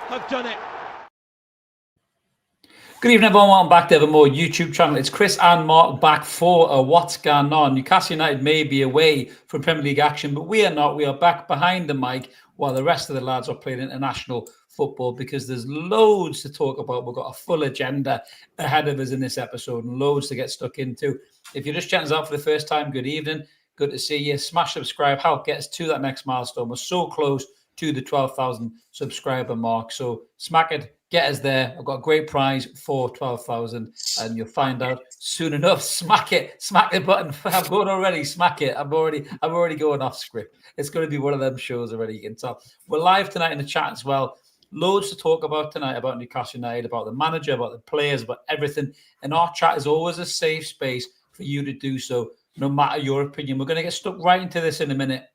have done it. Good evening, everyone. Welcome back to Evermore YouTube channel. It's Chris and Mark back for What's Going On. Newcastle United may be away from Premier League action, but we are not. We are back behind the mic while the rest of the lads are playing international football because there's loads to talk about. We've got a full agenda ahead of us in this episode and loads to get stuck into. If you're just chatting us out for the first time, good evening. Good to see you. Smash subscribe. Help get us to that next milestone. We're so close to the 12,000 subscriber mark. So smack it. Get us there. I've got a great prize for 12,000 and you'll find out soon enough. Smack it. Smack the button. I'm going already. Smack it. I'm already going off script. It's going to be one of them shows already. You can tell. We're live tonight in the chat as well. Loads to talk about tonight about Newcastle United, about the manager, about the players, about everything. And our chat is always a safe space for you to do so, no matter your opinion. We're going to get stuck right into this in a minute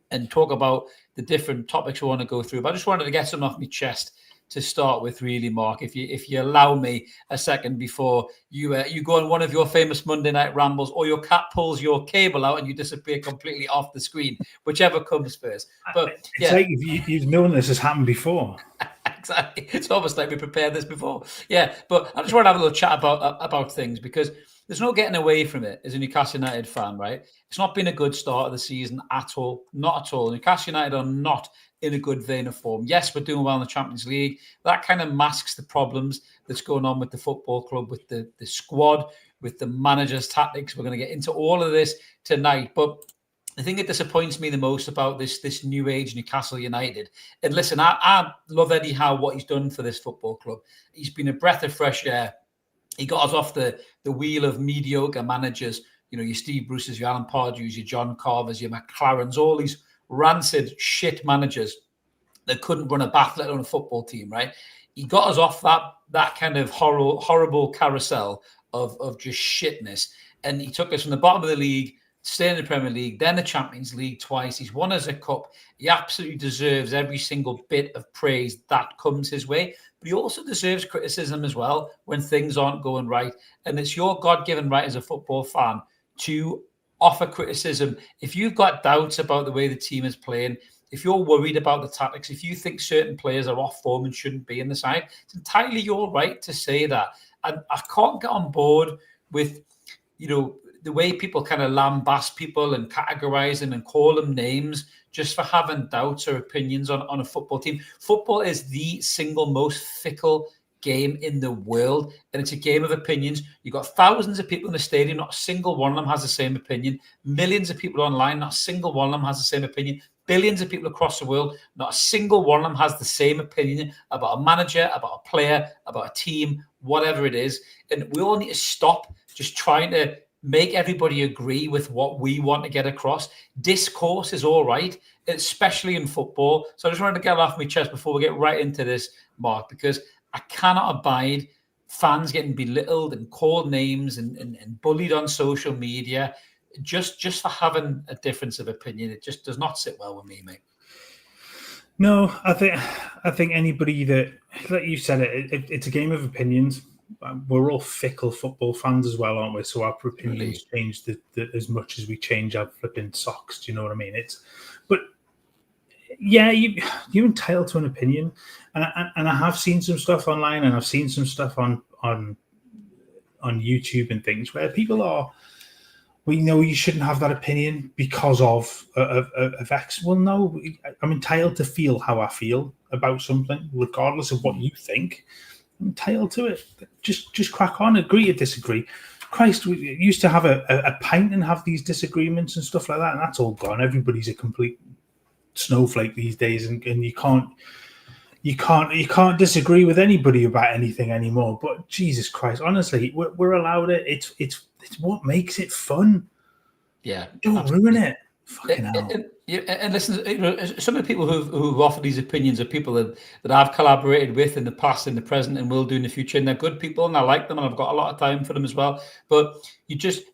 and talk about the different topics we want to go through. But I just wanted to get something off my chest to start with, really, Mark, if you allow me a second before you go on one of your famous Monday night rambles, or your cat pulls your cable out and you disappear completely off the screen, whichever comes first. But it's like you've known this has happened before. Exactly. It's almost like we prepared this before. Yeah, but I just want to have a little chat about things because there's no getting away from it as a Newcastle United fan, right? It's not been a good start of the season at all. Not at all. Newcastle United are not in a good vein of form. Yes, we're doing well in the Champions League. That kind of masks the problems that's going on with the football club, with the squad, with the manager's tactics. We're going to get into all of this tonight. But the thing that disappoints me the most about this new age Newcastle United, and listen, I love Eddie Howe, what he's done for this football club. He's been a breath of fresh air. He got us off the wheel of mediocre managers, your Steve Bruce's, your Alan Pardew's, your John Carver's, your McLaren's, all these rancid shit managers that couldn't run a bath, let alone a football team, right? He got us off that kind of horrible carousel of just shitness. And he took us from the bottom of the league, staying in the Premier League, then the Champions League twice. He's won us a cup. He absolutely deserves every single bit of praise that comes his way. But he also deserves criticism as well when things aren't going right. And it's your God-given right as a football fan to offer criticism. If you've got doubts about the way the team is playing, if you're worried about the tactics, if you think certain players are off form and shouldn't be in the side, it's entirely your right to say that. And I can't get on board with, the way people kind of lambast people and categorize them and call them names just for having doubts or opinions on a football team. Football is the single most fickle game in the world, and it's a game of opinions. You've got thousands of people in the stadium, not a single one of them has the same opinion. Millions of people online, not a single one of them has the same opinion. Billions of people across the world, not a single one of them has the same opinion about a manager, about a player, about a team, whatever it is. And we all need to stop just trying to make everybody agree with what we want to get across. Discourse is all right, especially in football. So I just wanted to get off my chest before we get right into this, Mark, because I cannot abide fans getting belittled and called names and bullied on social media just for having a difference of opinion. It just does not sit well with me, mate. No, I think anybody that, like you said, it's a game of opinions. We're all fickle football fans as well, aren't we? So our opinions change as much as we change our flipping socks. Do you know what I mean? But yeah, you're entitled to an opinion, and I have seen some stuff online, and I've seen some stuff on YouTube and things where people are, you shouldn't have that opinion because of X. Well, no, I'm entitled to feel how I feel about something, regardless of what you think. I'm entitled to it. Just crack on. Agree to disagree. Christ, we used to have a pint and have these disagreements and stuff like that, and that's all gone. Everybody's a complete snowflake these days, and you can't disagree with anybody about anything anymore. But Jesus Christ, honestly, we're allowed it. It's what makes it fun. Yeah, don't absolutely. ruin it. Fucking hell. And listen, some of the people who've offered these opinions are people that I've collaborated with in the past, in the present, and will do in the future. And they're good people, and I like them, and I've got a lot of time for them as well. But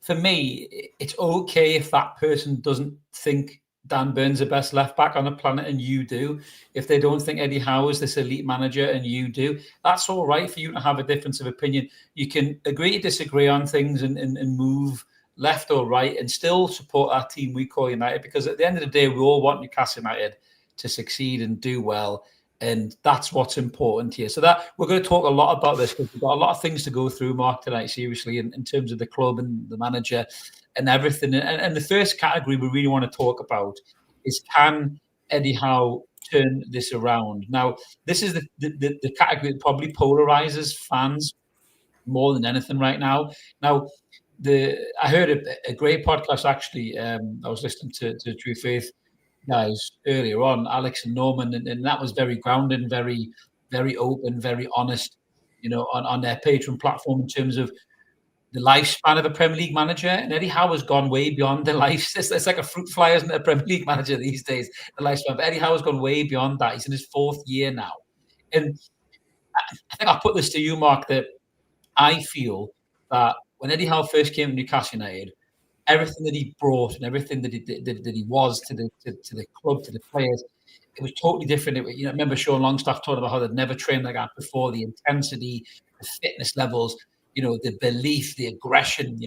for me, it's okay if that person doesn't think Dan Burn's the best left back on the planet and you do. If they don't think Eddie Howe is this elite manager and you do, that's all right for you to have a difference of opinion. You can agree to disagree on things and move left or right and still support our team we call United, because at the end of the day, we all want Newcastle United to succeed and do well. And that's what's important here. So that we're going to talk a lot about this because we've got a lot of things to go through, Mark, tonight, seriously, in terms of the club and the manager and everything. And the first category we really want to talk about is, can Eddie Howe turn this around? Now, this is the category that probably polarizes fans more than anything right now. Now, I heard a great podcast, actually. I was listening to True Faith guys earlier on, Alex and Norman, and that was very grounded, very, very open, very honest, on their Patreon platform in terms of the lifespan of a Premier League manager. And Eddie Howe has gone way beyond the life. It's like a fruit fly, isn't it? A Premier League manager these days, the lifespan. But Eddie Howe has gone way beyond that. He's in his 4th year now. And I think I'll put this to you, Mark, that I feel that when Eddie Howe first came to Newcastle United, everything that he brought and everything that he was to the club, to the players, it was totally different. I remember Sean Longstaff talking about how they'd never trained like that before. The intensity, the fitness levels, the belief, the aggression.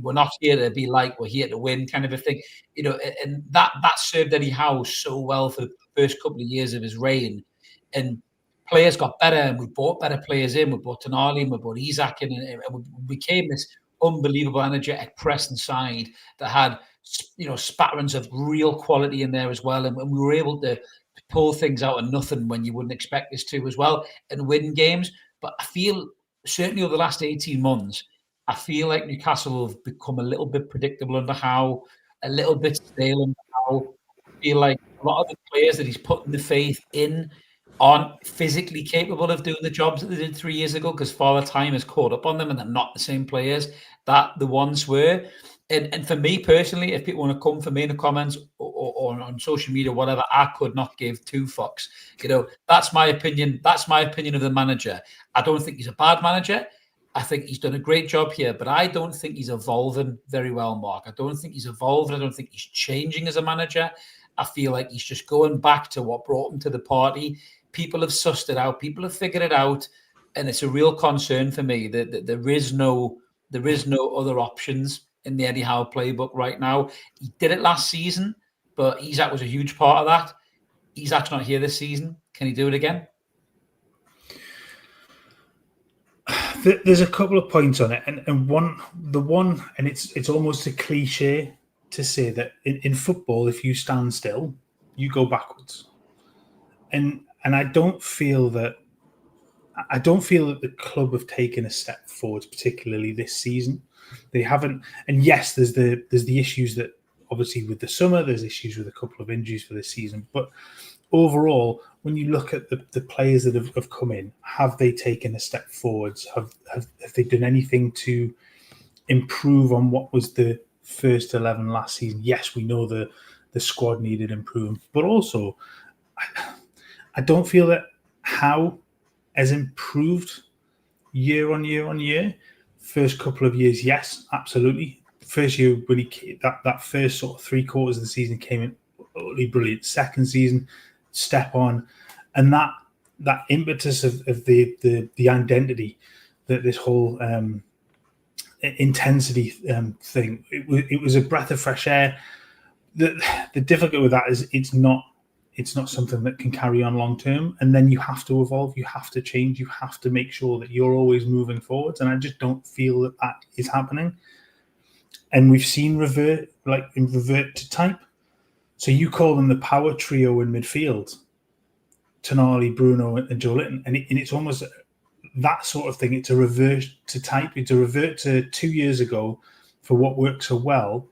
We're not here to be like, we're here to win, kind of a thing. And that served Eddie Howe so well for the first couple of years of his reign. And players got better, and we brought better players in. We brought Tonali, and we brought Isak in, and we became this unbelievable energetic pressing side that had, spatterings of real quality in there as well. And we were able to pull things out of nothing when you wouldn't expect us to as well, and win games. But I feel, certainly over the last 18 months, I feel like Newcastle have become a little bit predictable under Howe, a little bit stale under Howe. I feel like a lot of the players that he's putting the faith in aren't physically capable of doing the jobs that they did 3 years ago, because Father Time has caught up on them, and they're not the same players that the ones were. And for me personally, if people want to come for me in the comments or on social media, whatever, I could not give 2 fucks. That's my opinion. That's my opinion of the manager. I don't think he's a bad manager. I think he's done a great job here, but I don't think he's evolving very well, Mark. I don't think he's evolved. I don't think he's changing as a manager. I feel like he's just going back to what brought him to the party. People have sussed it out. People have figured it out. And it's a real concern for me that there is no other options in the Eddie Howe playbook right now. He did it last season, but Isak was a huge part of that. Isak's not here this season. Can he do it again? There's a couple of points on it, and it's almost a cliche to say that in football, if you stand still, you go backwards. And I don't feel that the club have taken a step forward, particularly this season. They haven't. And yes, there's the issues that obviously with the summer, there's issues with a couple of injuries for this season. But overall, when you look at the players that have come in, have they taken a step forwards? Have they done anything to improve on what was the first 11 last season? Yes, we know the squad needed improvement, but also I don't feel that Howe has improved year on year on year. First couple of years, yes, absolutely. First year when that first sort of 3 quarters of the season came in utterly brilliant. Second season, step on, and that impetus of the identity, that this whole intensity thing, it was a breath of fresh air. The difficulty with that is it's not something that can carry on long term, and then you have to evolve, you have to change, you have to make sure that you're always moving forwards, and I just don't feel that is happening. And we've seen revert to type. So you call them the power trio in midfield, Tonali, Bruno, and Joelinton, and it's almost that sort of thing. It's a revert to type. It's a revert to 2 years ago for what worked so well.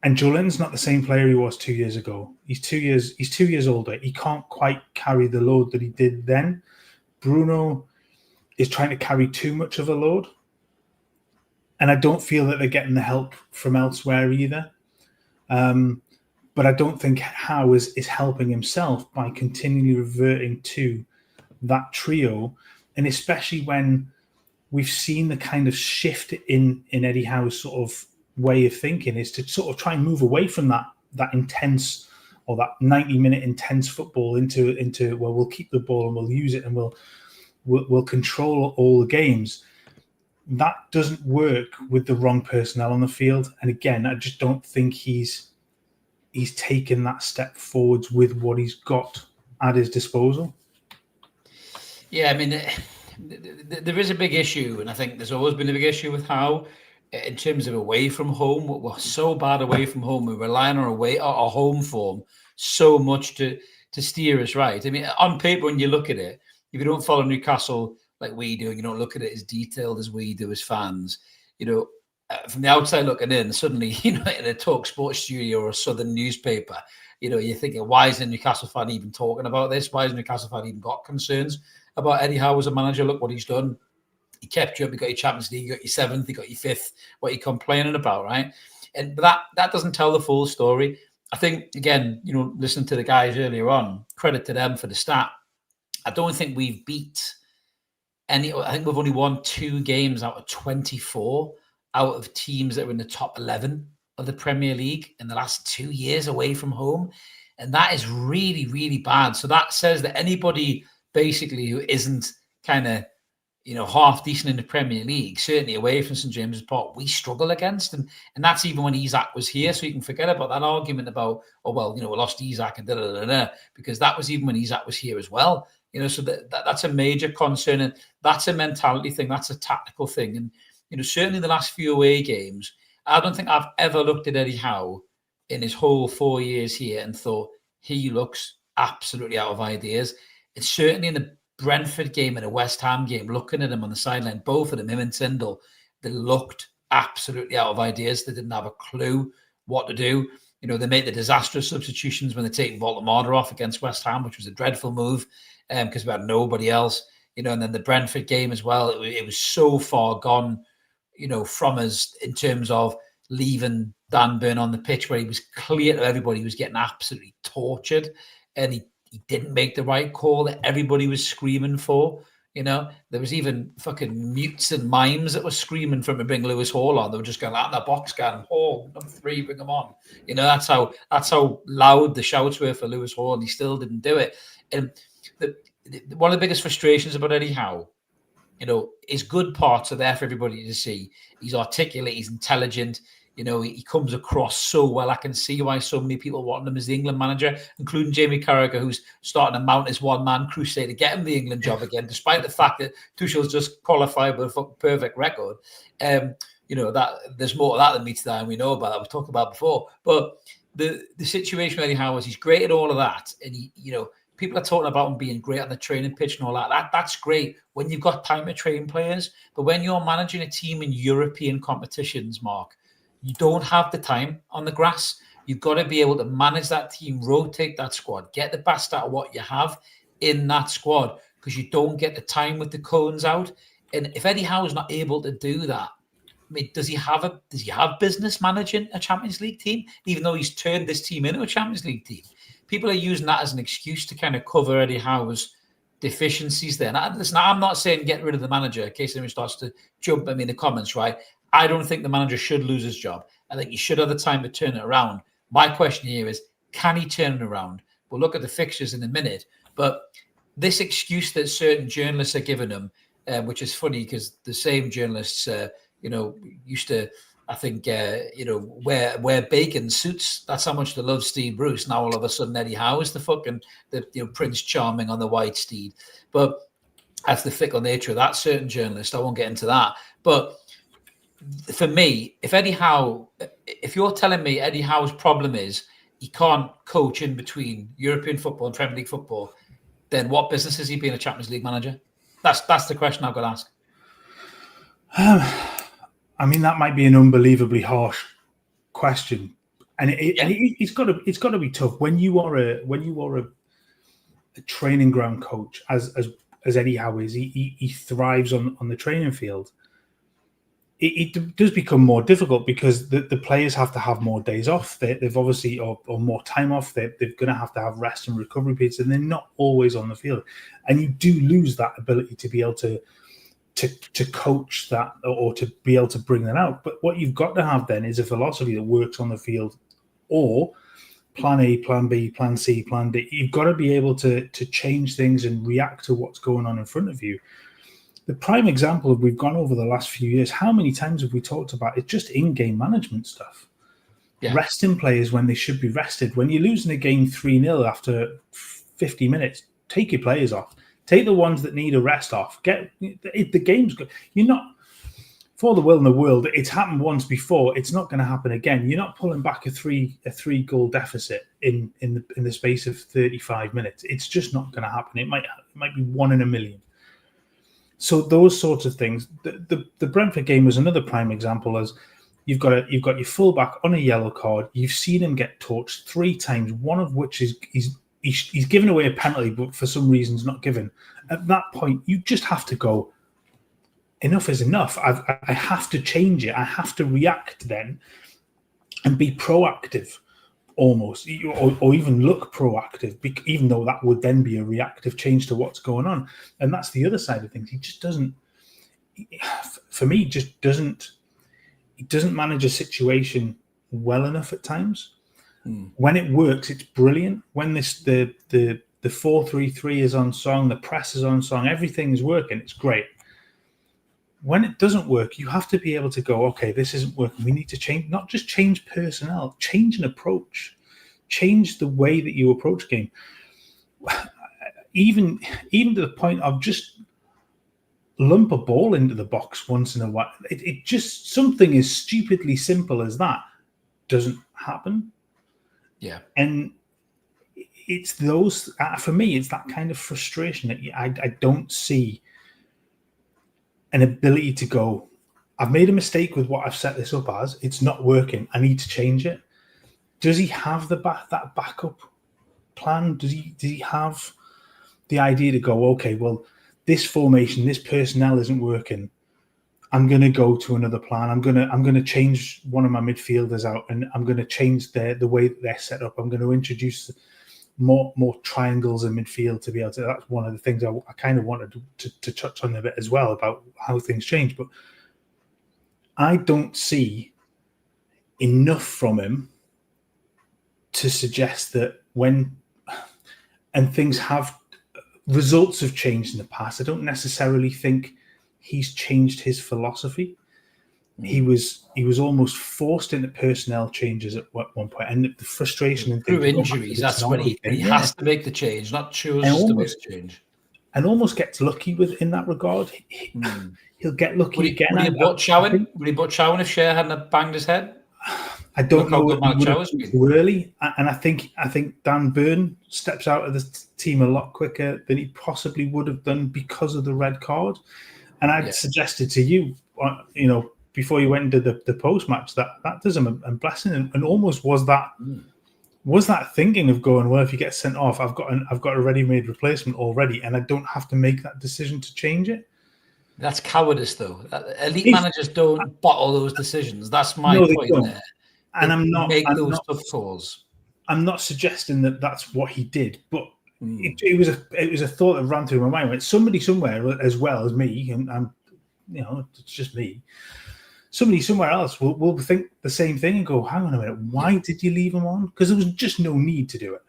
And Joelinton's not the same player he was 2 years ago. He's 2 years older. He can't quite carry the load that he did then. Bruno is trying to carry too much of a load. And I don't feel that they're getting the help from elsewhere either. But I don't think Howe is helping himself by continually reverting to that trio. And especially when we've seen the kind of shift in Eddie Howe's sort of way of thinking is to sort of try and move away from that intense, or that 90-minute intense football into well, we'll keep the ball and we'll use it and we'll control all the games. That doesn't work with the wrong personnel on the field. And again, I just don't think he's taken that step forwards with what he's got at his disposal. Yeah, I mean, there is a big issue, and I think there's always been a big issue with Howe in terms of away from home. We're so bad away from home. We're relying on our home form so much to steer us right. I mean, on paper, when you look at it, if you don't follow Newcastle like we do, and you don't look at it as detailed as we do as fans, from the outside looking in, suddenly, in a Talk Sports studio or a Southern newspaper, you're thinking, why is the Newcastle fan even talking about this? Why has Newcastle fan even got concerns about Eddie Howe as a manager? Look what he's done. He kept you up. He got your Champions League. He got your 7th. He got your 5th. What are you complaining about, right? And that doesn't tell the full story. I think, again, listening to the guys earlier on, credit to them for the stat. I don't think we've beat any. I think we've only won 2 games out of 24 out of teams that were in the top 11 of the Premier League in the last 2 years away from home. And that is really, really bad. So that says that anybody basically who isn't kind of, half decent in the Premier League, certainly away from St James's Park, we struggle against. And that's even when Isak was here. So you can forget about that argument about, we lost Isak and da-da-da-da, because that was even when Isak was here as well. So that's a major concern. And that's a mentality thing. That's a tactical thing. And, certainly in the last few away games, I don't think I've ever looked at Eddie Howe in his whole 4 years here and thought he looks absolutely out of ideas. It's certainly in the Brentford game and a West Ham game, looking at him on the sideline, both of them, him and Tindall, they looked absolutely out of ideas. They didn't have a clue what to do. They made the disastrous substitutions when they take Voldemort off against West Ham, which was a dreadful move because we had nobody else. And then the Brentford game as well, it was so far gone, from us in terms of leaving Dan Burn on the pitch, where he was clear to everybody he was getting absolutely tortured, and he didn't make the right call that everybody was screaming for. There was even fucking mutes and mimes that were screaming for him to bring Lewis Hall on. They were just going out in the box, going, Hall, number 3, bring him on. That's how loud the shouts were for Lewis Hall, and he still didn't do it. And one of the biggest frustrations about Eddie Howe, his good parts are there for everybody to see. He's articulate, he's intelligent. He comes across so well. I can see why so many people want him as the England manager, including Jamie Carragher, who's starting to mount his one-man crusade to get him the England job again, despite the fact that Tuchel's just qualified with a perfect record. That there's more of that than meets the eye, and we know about that. We've talked about before. But the situation with Eddie Howe is he's great at all of that, and people are talking about him being great on the training pitch and all that. That's great when you've got time to train players. But when you're managing a team in European competitions, Mark, you don't have the time on the grass. You've got to be able to manage that team, rotate that squad, get the best out of what you have in that squad, because you don't get the time with the cones out. And if Eddie Howe's not able to do that, I mean, does he have business managing a Champions League team, even though he's turned this team into a Champions League team? People are using that as an excuse to kind of cover Eddie Howe's deficiencies there. And listen, I'm not saying get rid of the manager in case anyone starts to jump at me in the comments, right? I don't think the manager should lose his job. I think he should have the time to turn it around. My question here is, can he turn it around? We'll look at the fixtures in a minute. But this excuse that certain journalists are giving him, which is funny because the same journalists, used to, I think, wear bacon suits. That's how much they love Steve Bruce. Now all of a sudden Eddie Howe is the Prince Charming on the white steed. But that's the fickle nature of that certain journalist. I won't get into that. But for me, if you're telling me Eddie Howe's problem is he can't coach in between European football and Premier League football, then what business is he being a Champions League manager? That's the question I've got to ask. I mean, that might be an unbelievably harsh question, and it's got to be tough when you are a training ground coach, as Eddie Howe is. He thrives on the training field. It does become more difficult because the players have to have more days off. They've obviously or more time off. They're going to have rest and recovery periods, and they're not always on the field. And you do lose that ability to be able to coach that or to be able to bring that out. But what you've got to have then is a philosophy that works on the field, or plan A, plan B, plan C, plan D. You've got to be able to change things and react to what's going on in front of you. The prime example of we've gone over the last few years, how many times have we talked about it's just in-game management stuff? Yeah. Resting players when they should be rested. When you're losing a game 3-0 after 50 minutes, take your players off. Take the ones that need a rest off. Get the game's good. You're not, for the will in the world, it's happened once before. It's not going to happen again. You're not pulling back a three goal deficit in the space of 35 minutes. It's just not going to happen. It might be 1 in a million. So those sorts of things. The Brentford game was another prime example. As you've got your fullback on a yellow card. You've seen him get torched 3 times. One of which is he's given away a penalty, but for some reason's not given. At that point, you just have to go, enough is enough. I have to change it. I have to react then and be proactive almost, or even look proactive, even though that would then be a reactive change to what's going on. And that's the other side of things. He just doesn't, for me, he doesn't manage a situation well enough at times. When it works, it's brilliant. When the 4-3-3 is on song, the press is on song, everything is working, it's great. When it doesn't work, you have to be able to go, okay, this isn't working. We need to change, not just change personnel, change an approach, change the way that you approach game. Even to the point of just lump a ball into the box once in a while. It just, something as stupidly simple as that doesn't happen. Yeah. And it's those, for me, it's that kind of frustration that I don't see an ability to go, I've made a mistake with what I've set this up as. It's not working. I need to change it. Does he have that backup plan? Does he have the idea to go, okay, well, this formation, this personnel isn't working. I'm going to go to another plan. I'm going to change one of my midfielders out, and I'm going to change the way that they're set up. I'm going to introduce more triangles in midfield to be able to. That's one of the things I kind of wanted to touch on a bit as well about how things change. But I don't see enough from him to suggest that things have, results have changed in the past. I don't necessarily think he's changed his philosophy. He was almost forced into personnel changes at one point, and the frustration and through injuries. That's when he has to make the change, not chooses to make the change, and almost gets lucky in that regard. He'll get lucky again. Would he butt Chowan? Would he butt Chowan if Shea hadn't banged his head? I don't know. Too early, and I think Dan Burn steps out of the team a lot quicker than he possibly would have done because of the red card. And I suggested to you, before you went into the post match, that does him a blessing, and almost was that thinking of going, well, if you get sent off, I've got a ready-made replacement already, and I don't have to make that decision to change it. That's cowardice, though. Elite managers don't bottle those decisions. That's my point there. And I'm not make those tough calls. I'm not suggesting that that's what he did, but it was a thought that ran through my mind. Like somebody somewhere, as well as me, and it's just me. Somebody somewhere else will think the same thing and go, hang on a minute, why did you leave him on? Because there was just no need to do it.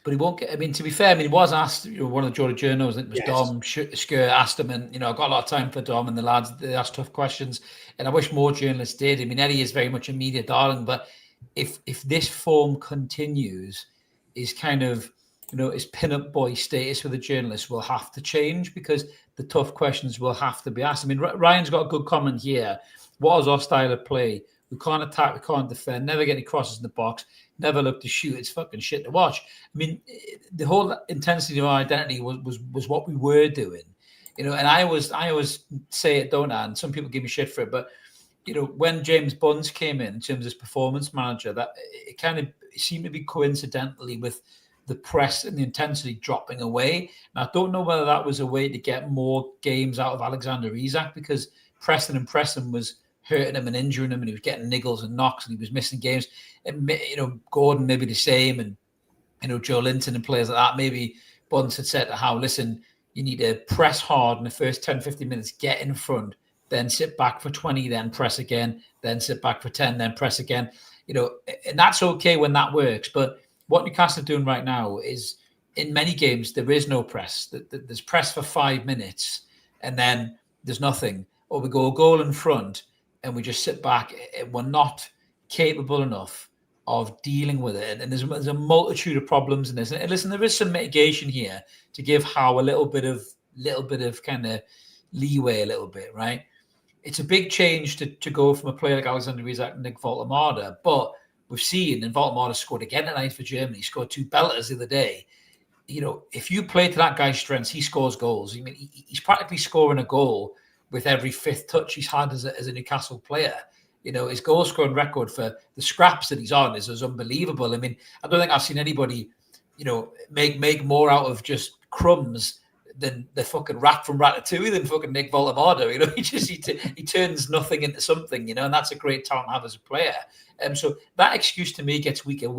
But he won't get. I mean, to be fair, he was asked. One of the Geordie journals, I think it was Dom Skur, asked him, and I've got a lot of time for Dom and the lads. They ask tough questions, and I wish more journalists did. I mean, Eddie is very much a media darling, but if this form continues, his kind of his pin-up boy status with the journalists will have to change, because the tough questions will have to be asked. I mean, Ryan's got a good comment here. What is our style of play? We can't attack, we can't defend, never get any crosses in the box, never look to shoot. It's fucking shit to watch. I mean, the whole intensity of our identity was what we were doing, and I always say it, don't I? And some people give me shit for it, but when James Bunce came in terms of his performance manager, that it kind of seemed to be coincidentally with the press and the intensity dropping away. And I don't know whether that was a way to get more games out of Alexander Isak, because pressing was hurting him and injuring him, and he was getting niggles and knocks, and he was missing games. And Gordon maybe the same, and Joe Linton and players like that. Maybe Bunce had said to Howe, listen, you need to press hard in the first 10, 15 minutes, get in front, then sit back for 20, then press again, then sit back for 10, then press again. And that's okay when that works. But what Newcastle are doing right now is, in many games, there is no press. There's press for 5 minutes, and then there's nothing. Or we go a goal in front, and we just sit back, and we're not capable enough of dealing with it. And there's a multitude of problems in this. And listen, there is some mitigation here to give Howe a little bit of kind of leeway, a little bit, right? It's a big change to go from a player like Alexander Isak and Nick Voltemade, but we've seen, and Voltemade scored again tonight for Germany. He scored 2 belters the other day. You know, if you play to that guy's strengths, he scores goals. I mean, he's practically scoring a goal with every 5th touch he's had as a Newcastle player. You know, his goal scoring record for the scraps that he's on is unbelievable. I mean, I don't think I've seen anybody, you know, make more out of just crumbs than the fucking rat from Ratatouille than fucking Nick Voltemade. You know, he turns nothing into something, you know, and that's a great talent to have as a player. So that excuse to me gets weaker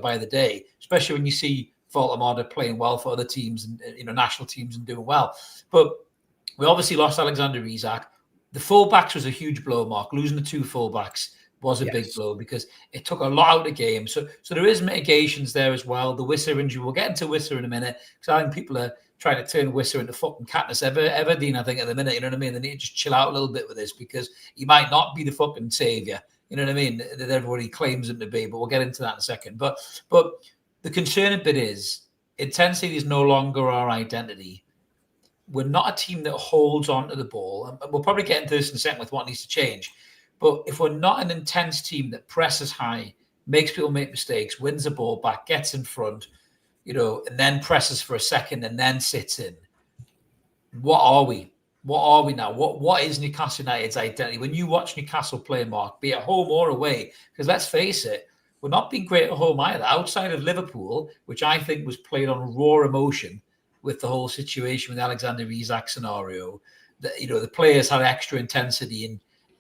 by the day, especially when you see Voltemade playing well for other teams and, you know, national teams and doing well. But we obviously lost Alexander Isak. The fullbacks was a huge blow, Mark. Losing the 2 fullbacks was a big blow because it took a lot out of the game. So there is mitigations there as well. The Wissa injury, we'll get into Wissa in a minute, because I think people are trying to turn Wissa into fucking Katniss Everdeen, I think, at the minute. You know what I mean? They need to just chill out a little bit with this, because he might not be the fucking saviour. You know what I mean? That everybody claims him to be, but we'll get into that in a second. But the concerning bit is intensity is no longer our identity. We're not a team that holds on to the ball. And we'll probably get into this in a second with what needs to change. But if we're not an intense team that presses high, makes people make mistakes, wins the ball back, gets in front, you know, and then presses for a second and then sits in, what are we? What are we now? What is Newcastle United's identity? When you watch Newcastle play, Mark, be at home or away, because let's face it, we're not being great at home either. Outside of Liverpool, which I think was played on raw emotion with the whole situation with Alexander Isak scenario, that, you know, the players had extra intensity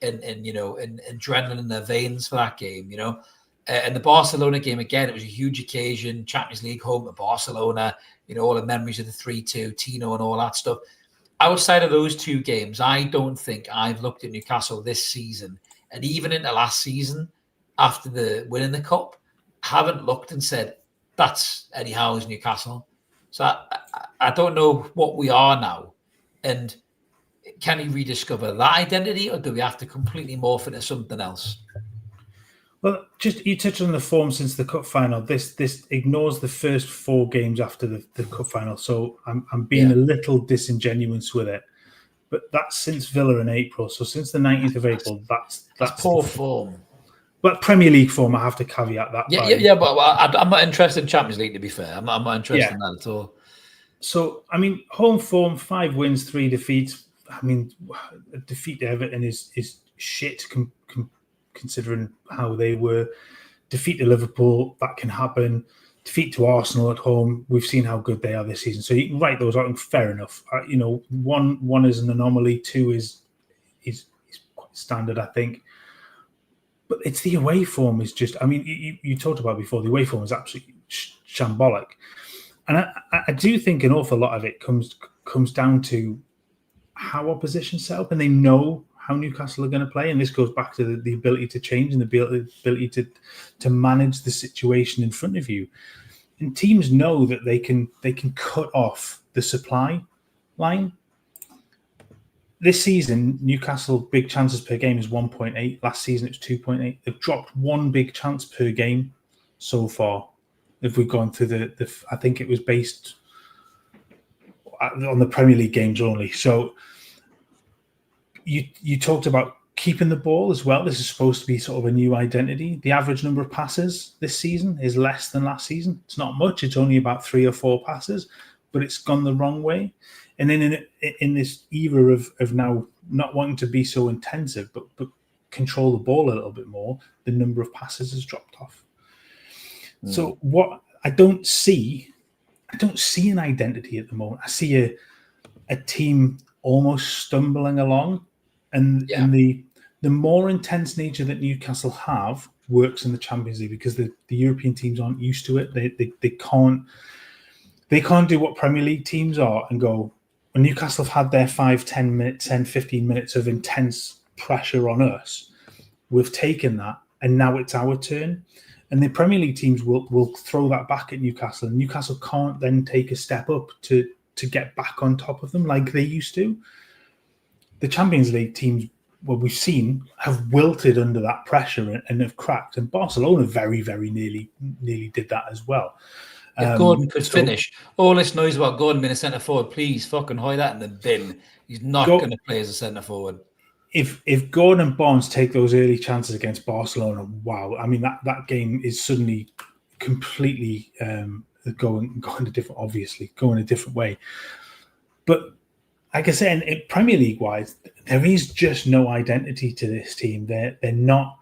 and you know, and adrenaline in their veins for that game, you know. And the Barcelona game, again, it was a huge occasion, Champions League home at Barcelona, you know, all the memories of the 3-2, Tino and all that stuff. Outside of those 2 games, I don't think I've looked at Newcastle this season, and even into last season, after the winning the cup, haven't looked and said, that's Eddie Howe's Newcastle. So I don't know what we are now. And can he rediscover that identity, or do we have to completely morph into something else? Well, just you touched on the form since the cup final. This ignores the first 4 games after the cup final, so I'm being a little disingenuous with it. But that's since Villa in April, so since the 19th of April, that's poor form. But Premier League form, I have to caveat that. Yeah, but I'm not interested in Champions League, to be fair. I'm not interested in that at all. So, I mean, home form, 5 wins, 3 defeats. I mean, a defeat to Everton is shit considering how they were. Defeat to Liverpool, that can happen. Defeat to Arsenal at home, we've seen how good they are this season. So you can write those out, and fair enough. You know, one is an anomaly, 2 is quite standard, I think. But it's the away form is just, I mean, you talked about before, the away form is absolutely shambolic. And I do think an awful lot of it comes down to how opposition set up, and they know how Newcastle are going to play. And this goes back to the ability to change and the ability to manage the situation in front of you. And teams know that they can cut off the supply line. This season, Newcastle big chances per game is 1.8. Last season, it was 2.8. They've dropped 1 big chance per game so far. If we've gone through the I think it was based on the Premier League games only. So you talked about keeping the ball as well. This is supposed to be sort of a new identity. The average number of passes this season is less than last season. It's not much. It's only about 3 or 4 passes, but it's gone the wrong way. And then in this era of now not wanting to be so intensive, but control the ball a little bit more, the number of passes has dropped off. So what I don't see an identity at the moment. I see a team almost stumbling along, and the more intense nature that Newcastle have works in the Champions League, because the European teams aren't used to it. They can't do what Premier League teams are and go, when Newcastle have had their 5-10 minutes, 10-15 minutes of intense pressure on us, we've taken that and now it's our turn. And the Premier League teams will throw that back at Newcastle, and Newcastle can't then take a step up to get back on top of them like they used to. The Champions League teams we've seen have wilted under that pressure and have cracked. And Barcelona very, very nearly did that as well. If Gordon could finish, all this noise about Gordon being a centre forward, please fucking hoy that in the bin. He's not going to play as a centre forward. If Gordon and Barnes take those early chances against Barcelona, wow! I mean that game is suddenly completely going a different way. But like I said, in Premier League wise, there is just no identity to this team. They're not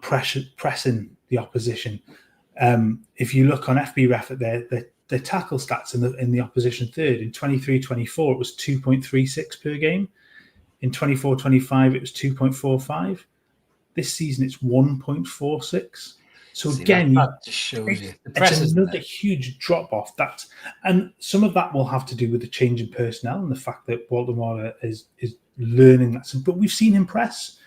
pressing the opposition. If you look on FBref at their tackle stats in the opposition third, in 23-24 it was 2.36 per game. In 24-25 it was 2.45. This season it's 1.46. So again, that just shows you it's another huge drop off. And some of that will have to do with the change in personnel and the fact that Waldemar is learning that. But we've seen him press.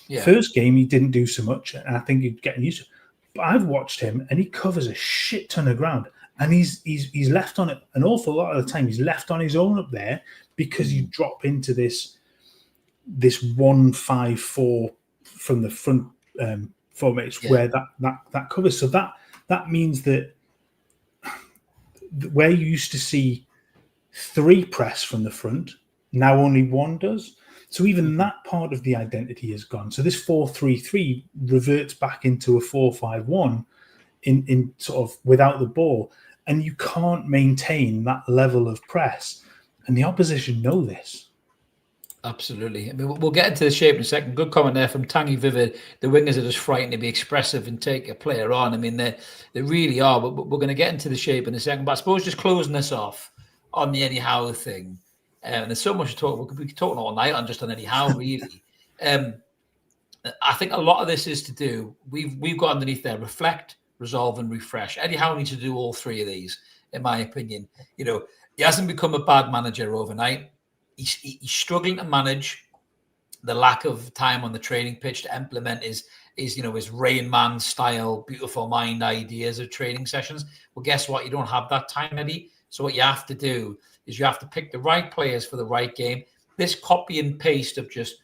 Yeah. First game he didn't do so much, and I think he's getting used to it. But I've watched him, and he covers a shit ton of ground, and he's left on it an awful lot of the time. He's left on his own up there because you drop into this 1-5-4 from the front. Formats where that covers. So that means that where you used to see 3 press from the front, now only 1 does. So even that part of the identity is gone. So this 4-3-3 reverts back into a 4-5-1 in sort of without the ball, and you can't maintain that level of press. And the opposition know this. Absolutely. I mean, we'll get into the shape in a second. Good comment there from Tangy Vivid. The wingers are just frightened to be expressive and take a player on. I mean, they really are. But we're going to get into the shape in a second. But I suppose just closing this off on the Eddie Howe thing. And there's so much to talk. We could talk all night on just on Eddie Howe, really. I think a lot of this is to do. We've got underneath there: reflect, resolve, and refresh. Eddie Howe needs to do all 3 of these, in my opinion. You know, he hasn't become a bad manager overnight. He's struggling to manage the lack of time on the training pitch to implement his Rain Man style, beautiful mind ideas of training sessions. Well, guess what? You don't have that time, Eddie. So what you have to do is you have to pick the right players for the right game. This copy and paste of just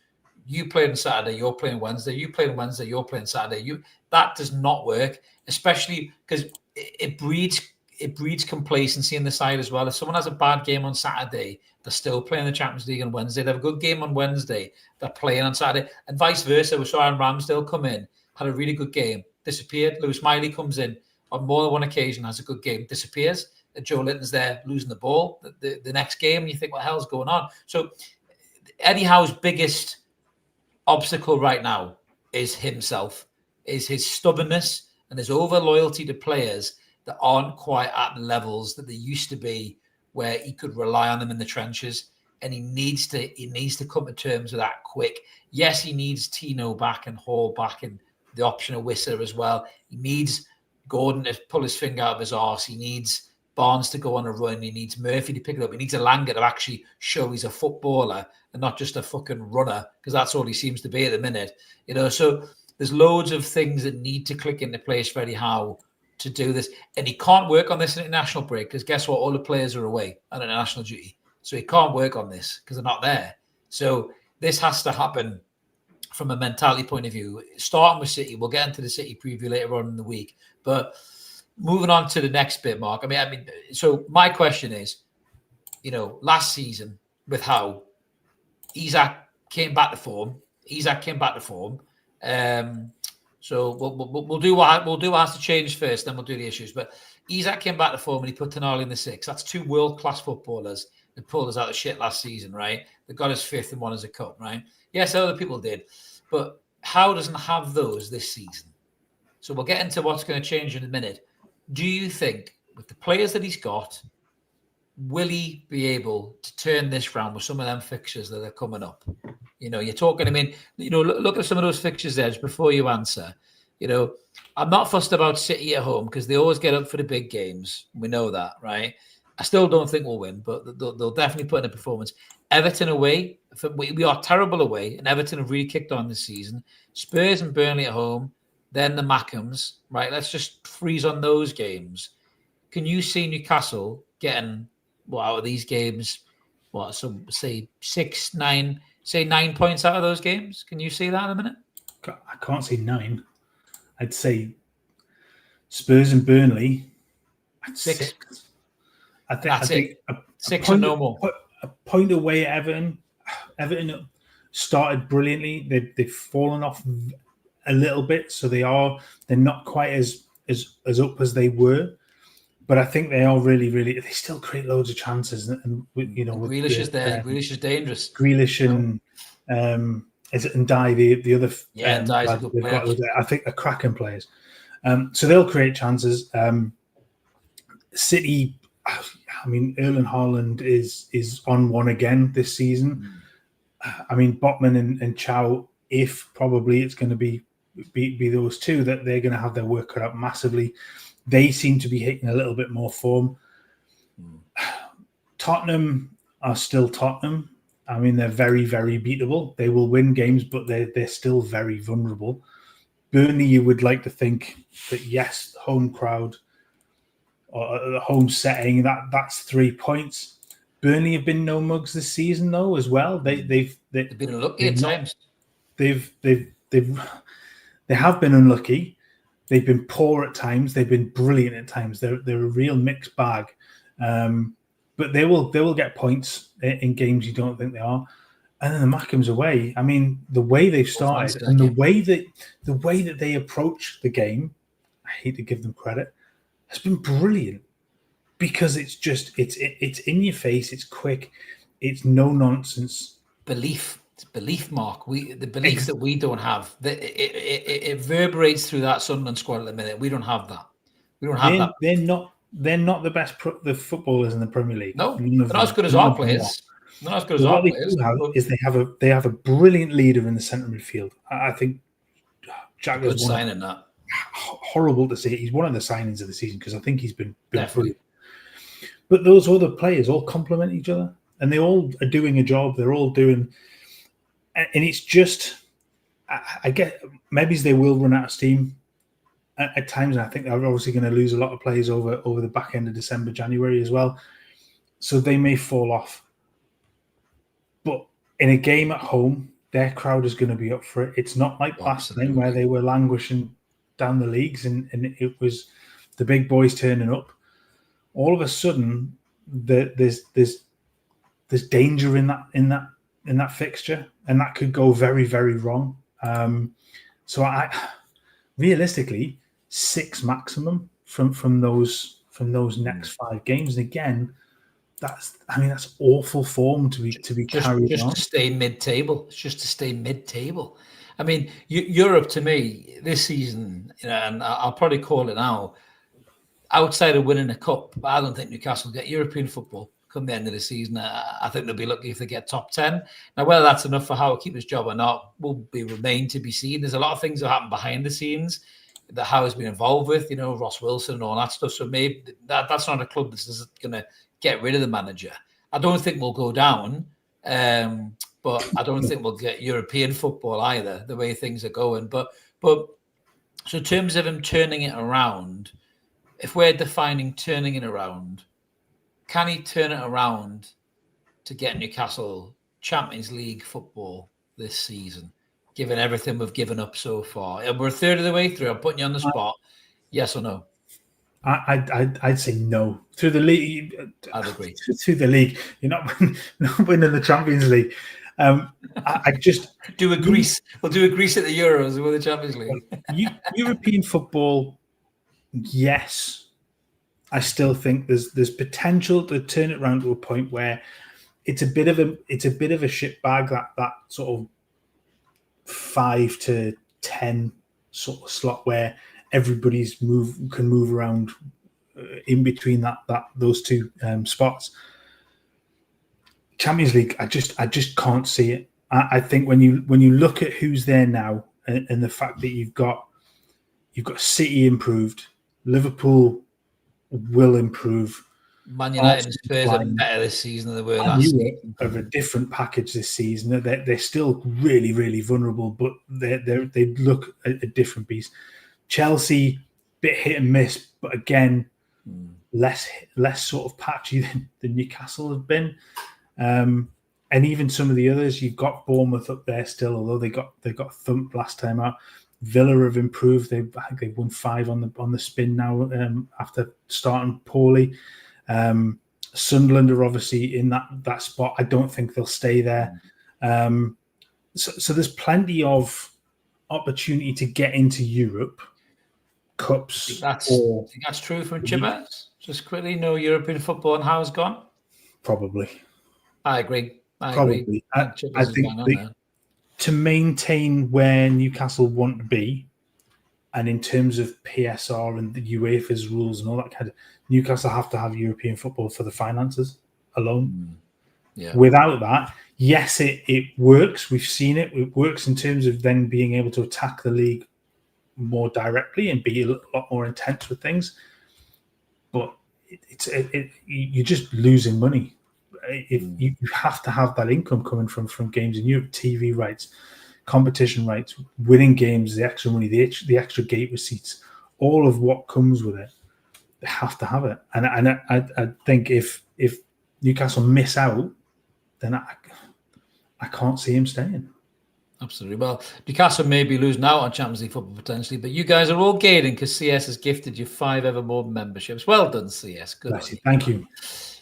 you playing Saturday, you're playing Wednesday, you playing Wednesday, you're playing Saturday. That does not work, especially because it breeds complacency in the side as well. If someone has a bad game on Saturday, they're still playing the Champions League on Wednesday. They have a good game on Wednesday, they're playing on Saturday, and vice versa. We saw Aaron Ramsdale come in, had a really good game, disappeared. Lewis Miley comes in on more than one occasion, has a good game, disappears. Joe Linton's there losing the ball the next game, and you think, what the hell's going on? So Eddie Howe's biggest obstacle right now is himself, is his stubbornness and his over loyalty to players that aren't quite at the levels that they used to be, where he could rely on them in the trenches. And he needs to come to terms with that quick. Yes, he needs Tino back and Hall back and the option of Wissa as well. He needs Gordon to pull his finger out of his arse. He needs Barnes to go on a run. He needs Murphy to pick it up. He needs Elanga to actually show he's a footballer and not just a fucking runner, because that's all he seems to be at the minute. You know, so there's loads of things that need to click into place for Eddie Howe to do this. And he can't work on this international break because guess what? All the players are away on international duty. So he can't work on this because they're not there. So this has to happen from a mentality point of view, starting with City. We'll get into the City preview later on in the week. But moving on to the next bit, Mark. I mean, so my question is, you know, last season with Howe, Isak came back to form. So we'll do what has to change first, then we'll do the issues. But Isak came back to form and he put Tonali in the 6. That's 2 world-class footballers that pulled us out of shit last season, right? They got us 5th and won us a cup, right? Yes, other people did. But Howe doesn't have those this season. So we'll get into what's going to change in a minute. Do you think, with the players that he's got, will he be able to turn this round with some of them fixtures that are coming up? You know, you're talking, I mean, you know, look at some of those fixtures there just before you answer. You know, I'm not fussed about City at home because they always get up for the big games. We know that, right? I still don't think we'll win, but they'll definitely put in a performance. Everton away, we are terrible away, and Everton have really kicked on this season. Spurs and Burnley at home, then the Mackhams, right? Let's just freeze on those games. Can you see Newcastle getting, out of these games, so say 6, 9, say 9 points out of those games. Can you see that in a minute? I can't say 9. I'd say Spurs and Burnley at 6. I think a 6 point, or no more. A point away at Everton. Everton started brilliantly. They've fallen off a little bit, so they're not quite as up as they were. But I think they are really, really. They still create loads of chances, and Grealish is there. Grealish is dangerous. Grealish and is it Ndiaye, the other Ndiaye's a good player. I think are cracking players. So they'll create chances. City, I mean, Erling Haaland is on one again this season. I mean, Botman and Chow, if probably it's going to be those two, that they're going to have their work cut out massively. They seem to be hitting a little bit more form. Tottenham are still Tottenham. I mean, they're very, very beatable. They will win games, but they're still very vulnerable. Burnley, you would like to think that, yes, home crowd or the home setting, that's 3 points. Burnley have been no mugs this season, though, as well. They've been unlucky at times. They have been unlucky. They've been poor at times. They've been brilliant at times. They're a real mixed bag. But they will get points in games you don't think they are. And then the Mackems away. I mean, the way they've started and the way that they approach the game, I hate to give them credit, has been brilliant. Because it's in your face, it's quick, it's no nonsense. Belief. It's belief, Mark. The belief that we don't have. It reverberates through that Sunderland squad at the minute. We don't have that. We don't have that. They're not the best the footballers in the Premier League. No, they're not as good as our players. They're not as good as our players. They have a brilliant leader in the centre midfield. I think Jack is signing that. Horrible to see. He's one of the signings of the season because I think he's been brilliant. But those other players all complement each other, and they all are doing a job. They're all doing, and it's just, I get maybe they will run out of steam at times, and I think they're obviously going to lose a lot of players over the back end of December, January as well. So they may fall off. But in a game at home, their crowd is going to be up for it. It's not like last time where they were languishing down the leagues and it was the big boys turning up. All of a sudden, there's danger in that fixture, and that could go very, very wrong. So I realistically 6 maximum from those next 5 games. And again, that's awful form to be carried on. Just to stay mid-table. It's just to stay mid-table. I mean, Europe to me this season, and I'll probably call it now. Outside of winning a cup, I don't think Newcastle get European football come the end of the season. I think they'll be lucky if they get top 10. Now, whether that's enough for Howe to keep his job or not will remain to be seen. There's a lot of things that happen behind the scenes that Howe has been involved with, Ross Wilson and all that stuff. So maybe that's not a club that's going to get rid of the manager. I don't think we'll go down, but I don't think we'll get European football either, the way things are going. But so in terms of him turning it around, if we're defining turning it around, can he turn it around to get Newcastle Champions League football this season, given everything we've given up so far? And we're a third of the way through. I'm putting you on the spot. Yes or no? I'd say no. Through the league, I'd agree. Through the league, you're not winning the Champions League. I just do a Greece. We'll do a Greece at the Euros with the Champions League. European football. Yes, I still think there's potential to turn it around to a point where it's a bit of a shit bag, that sort of 5 to 10 sort of slot where everybody's can move around in between those two spots. Champions League, I just can't see it. I think when you look at who's there now and the fact that you've got City improved. Liverpool will improve. Man United and Spurs are better this season than they were last season. Of a different package this season. They're still really, really vulnerable, but they look a different beast. Chelsea, bit hit and miss, but again, less sort of patchy than Newcastle have been. And even some of the others, you've got Bournemouth up there still, although they got thumped last time out. Villa have improved. I think they've won 5 on the spin now after starting poorly. Sunderland are obviously in that spot. I don't think they'll stay there. So there's plenty of opportunity to get into Europe cups. I think that's true from Chibet. Just quickly, no European football and how it's gone. Probably. I agree. Probably. I think to maintain where Newcastle want to be, and in terms of PSR and the UEFA's rules and all that kind of, Newcastle have to have European football for the finances alone. Yeah. Without that, yes, it works. We've seen it. It works in terms of then being able to attack the league more directly and be a lot more intense with things. But you're just losing money. If you have to have that income coming from games in Europe, TV rights, competition rights, winning games, the extra money, the extra gate receipts, all of what comes with it, they have to have it. And I think if Newcastle miss out, then I can't see him staying. Absolutely. Well, Newcastle may be losing out on Champions League football potentially, but you guys are all gaining because CS has gifted you 5 Evermore memberships. Well done, CS. Good. Thank you.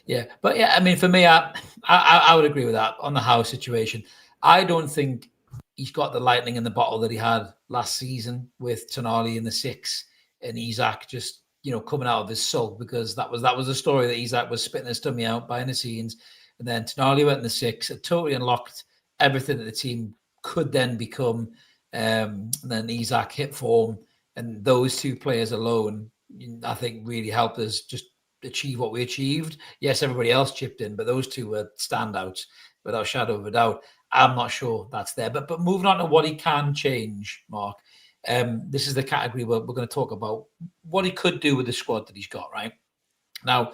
Yeah, but yeah, I mean, for me, I would agree with that on the Howe situation. I don't think he's got the lightning in the bottle that he had last season with Tonali in the 6 and Isak just, coming out of his sulk, because that was the story that Isak was spitting his tummy out behind the scenes. And then Tonali went in the 6, it totally unlocked everything that the team could then become. And then Isak hit form, and those 2 players alone, I think, really helped us just achieve what we achieved. Yes, everybody else chipped in, but those 2 were standouts without a shadow of a doubt. I'm not sure that's there. But moving on to what he can change, Mark, this is the category where we're going to talk about what he could do with the squad that he's got, right? Now,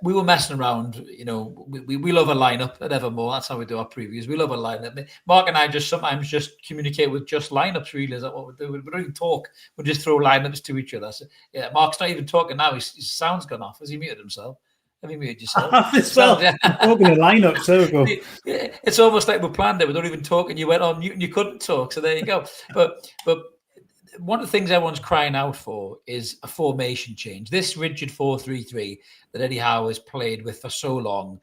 we were messing around, we love a lineup at Evermore. That's how we do our previews. We love a lineup. Mark and I sometimes communicate with just lineups, really. Is that what we do? We don't even talk. We just throw lineups to each other. So, yeah, Mark's not even talking now. His sound's gone off. Has he muted himself? Have you muted yourself? I'm talking a lineup, so we go. It's almost like we planned it. We don't even talk, and you went on mute and you couldn't talk. So there you go. But one of the things everyone's crying out for is a formation change. This rigid 4-3-3 that Eddie Howe has played with for so long,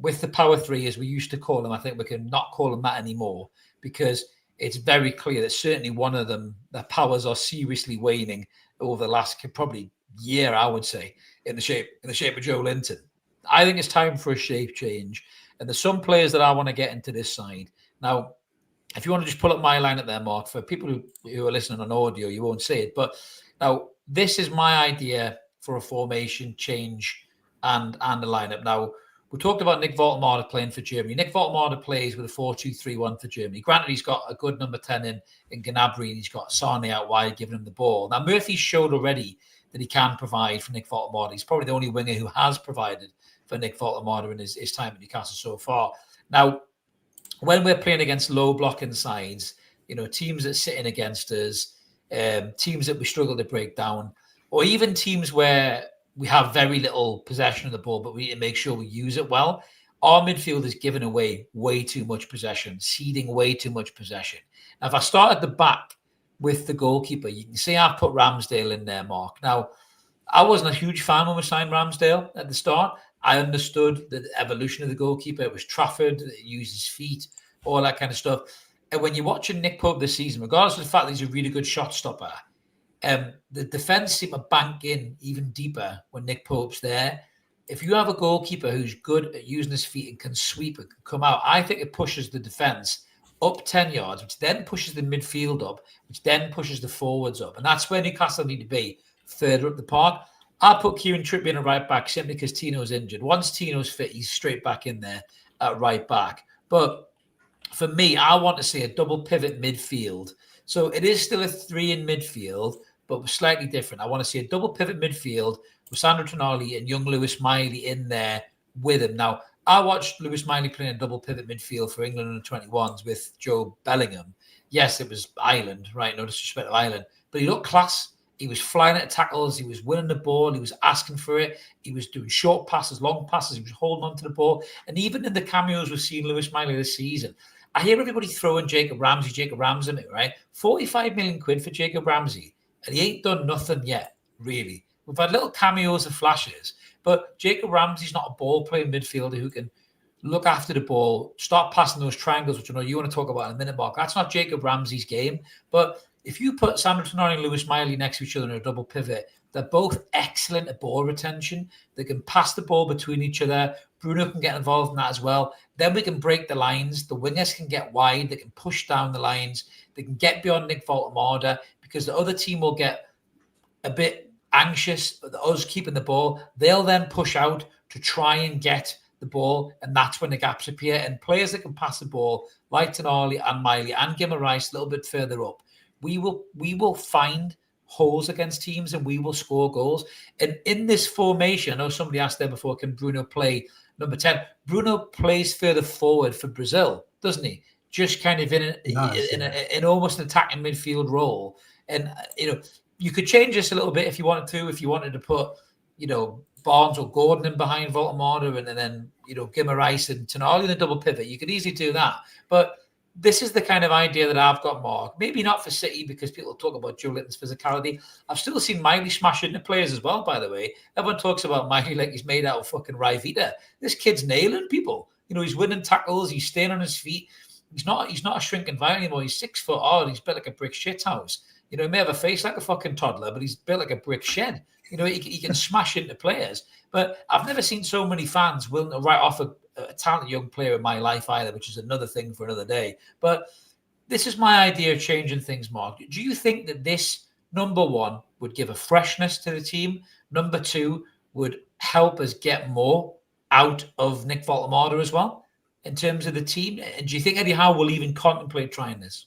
with the power 3, as we used to call them, I think we can not call them that anymore, because it's very clear that certainly one of them, their powers are seriously waning over the last probably year, I would say, in the shape of Joe Linton. I think it's time for a shape change. And there's some players that I want to get into this side. Now, if you want to just pull up my lineup there, Mark, for people who are listening on audio, you won't see it. But now, this is my idea for a formation change and a lineup. Now, we talked about Nick Voltemade playing for Germany. Nick Voltemade plays with a 4-2-3-1 for Germany. Granted, he's got a good number 10 in Gnabry, and he's got Sane out wide giving him the ball. Now, Murphy's showed already that he can provide for Nick Voltemade. He's probably the only winger who has provided for Nick Voltemade in his time at Newcastle so far. Now, when we're playing against low blocking sides, teams that sit in against us, teams that we struggle to break down, or even teams where we have very little possession of the ball, but we need to make sure we use it well, our midfield is giving away way too much possession, ceding way too much possession. Now, if I start at the back with the goalkeeper, you can see I've put Ramsdale in there, Mark. Now, I wasn't a huge fan when we signed Ramsdale at the start. I understood the evolution of the goalkeeper. It was Trafford, it used his feet, all that kind of stuff. And when you're watching Nick Pope this season, regardless of the fact that he's a really good shot stopper, the defence seem to bank in even deeper when Nick Pope's there. If you have a goalkeeper who's good at using his feet and can sweep and can come out, I think it pushes the defence up 10 yards, which then pushes the midfield up, which then pushes the forwards up. And that's where Newcastle need to be, further up the park. I put Kieran Trippier in a right back simply because Tino's injured. Once Tino's fit, he's straight back in there at right back. But for me, I want to see a double pivot midfield. So it is still a 3 in midfield, but slightly different. I want to see a double pivot midfield with Sandro Tonali and young Lewis Miley in there with him. Now, I watched Lewis Miley playing a double pivot midfield for England under 21s with Joe Bellingham. Yes, it was Ireland, right? No disrespect to Ireland, but he looked class. He was flying at tackles. He was winning the ball. He was asking for it. He was doing short passes, long passes. He was holding on to the ball. And even in the cameos we've seen Lewis Miley this season, I hear everybody throwing Jacob Ramsey at me, right? 45 million quid for Jacob Ramsey. And he ain't done nothing yet, really. We've had little cameos and flashes. But Jacob Ramsey's not a ball-playing midfielder who can look after the ball, start passing those triangles, which I know you want to talk about in a minute, Mark. That's not Jacob Ramsey's game. But if you put Sandro Tonali and Lewis Miley next to each other in a double pivot, they're both excellent at ball retention. They can pass the ball between each other. Bruno can get involved in that as well. Then we can break the lines. The wingers can get wide. They can push down the lines. They can get beyond Nick Voltemade because the other team will get a bit anxious at us keeping the ball. They'll then push out to try and get the ball, and that's when the gaps appear. And players that can pass the ball, like Tonali and Miley and Guimaraes, a little bit further up, we will find holes against teams and we will score goals. And in this formation, I know somebody asked there before, can Bruno play number 10? Bruno plays further forward for Brazil, doesn't he? Just kind of in almost an attacking midfield role. And, you could change this a little bit if you wanted to. If you wanted to put, Barnes or Gordon in behind Voltemade and then, Guimaraes and Tonali in the double pivot, you could easily do that. But this is the kind of idea that I've got, Mark. Maybe not for City because people talk about Joe Linton's physicality. I've still seen Miley smash into players as well, by the way. Everyone talks about Miley like he's made out of fucking Ryvita. This kid's nailing people. He's winning tackles. He's staying on his feet. He's not a shrinking vine anymore. He's 6 foot odd. He's built like a brick shit house. He may have a face like a fucking toddler, but he's built like a brick shed. He can smash into players. But I've never seen so many fans willing to write off a talented young player in my life either, which is another thing for another day. But this is my idea of changing things, Mark. Do you think that this, number one, would give a freshness to the team? Number two, would help us get more out of Nick Voltemade as well in terms of the team? And do you think Eddie Howe will even contemplate trying this?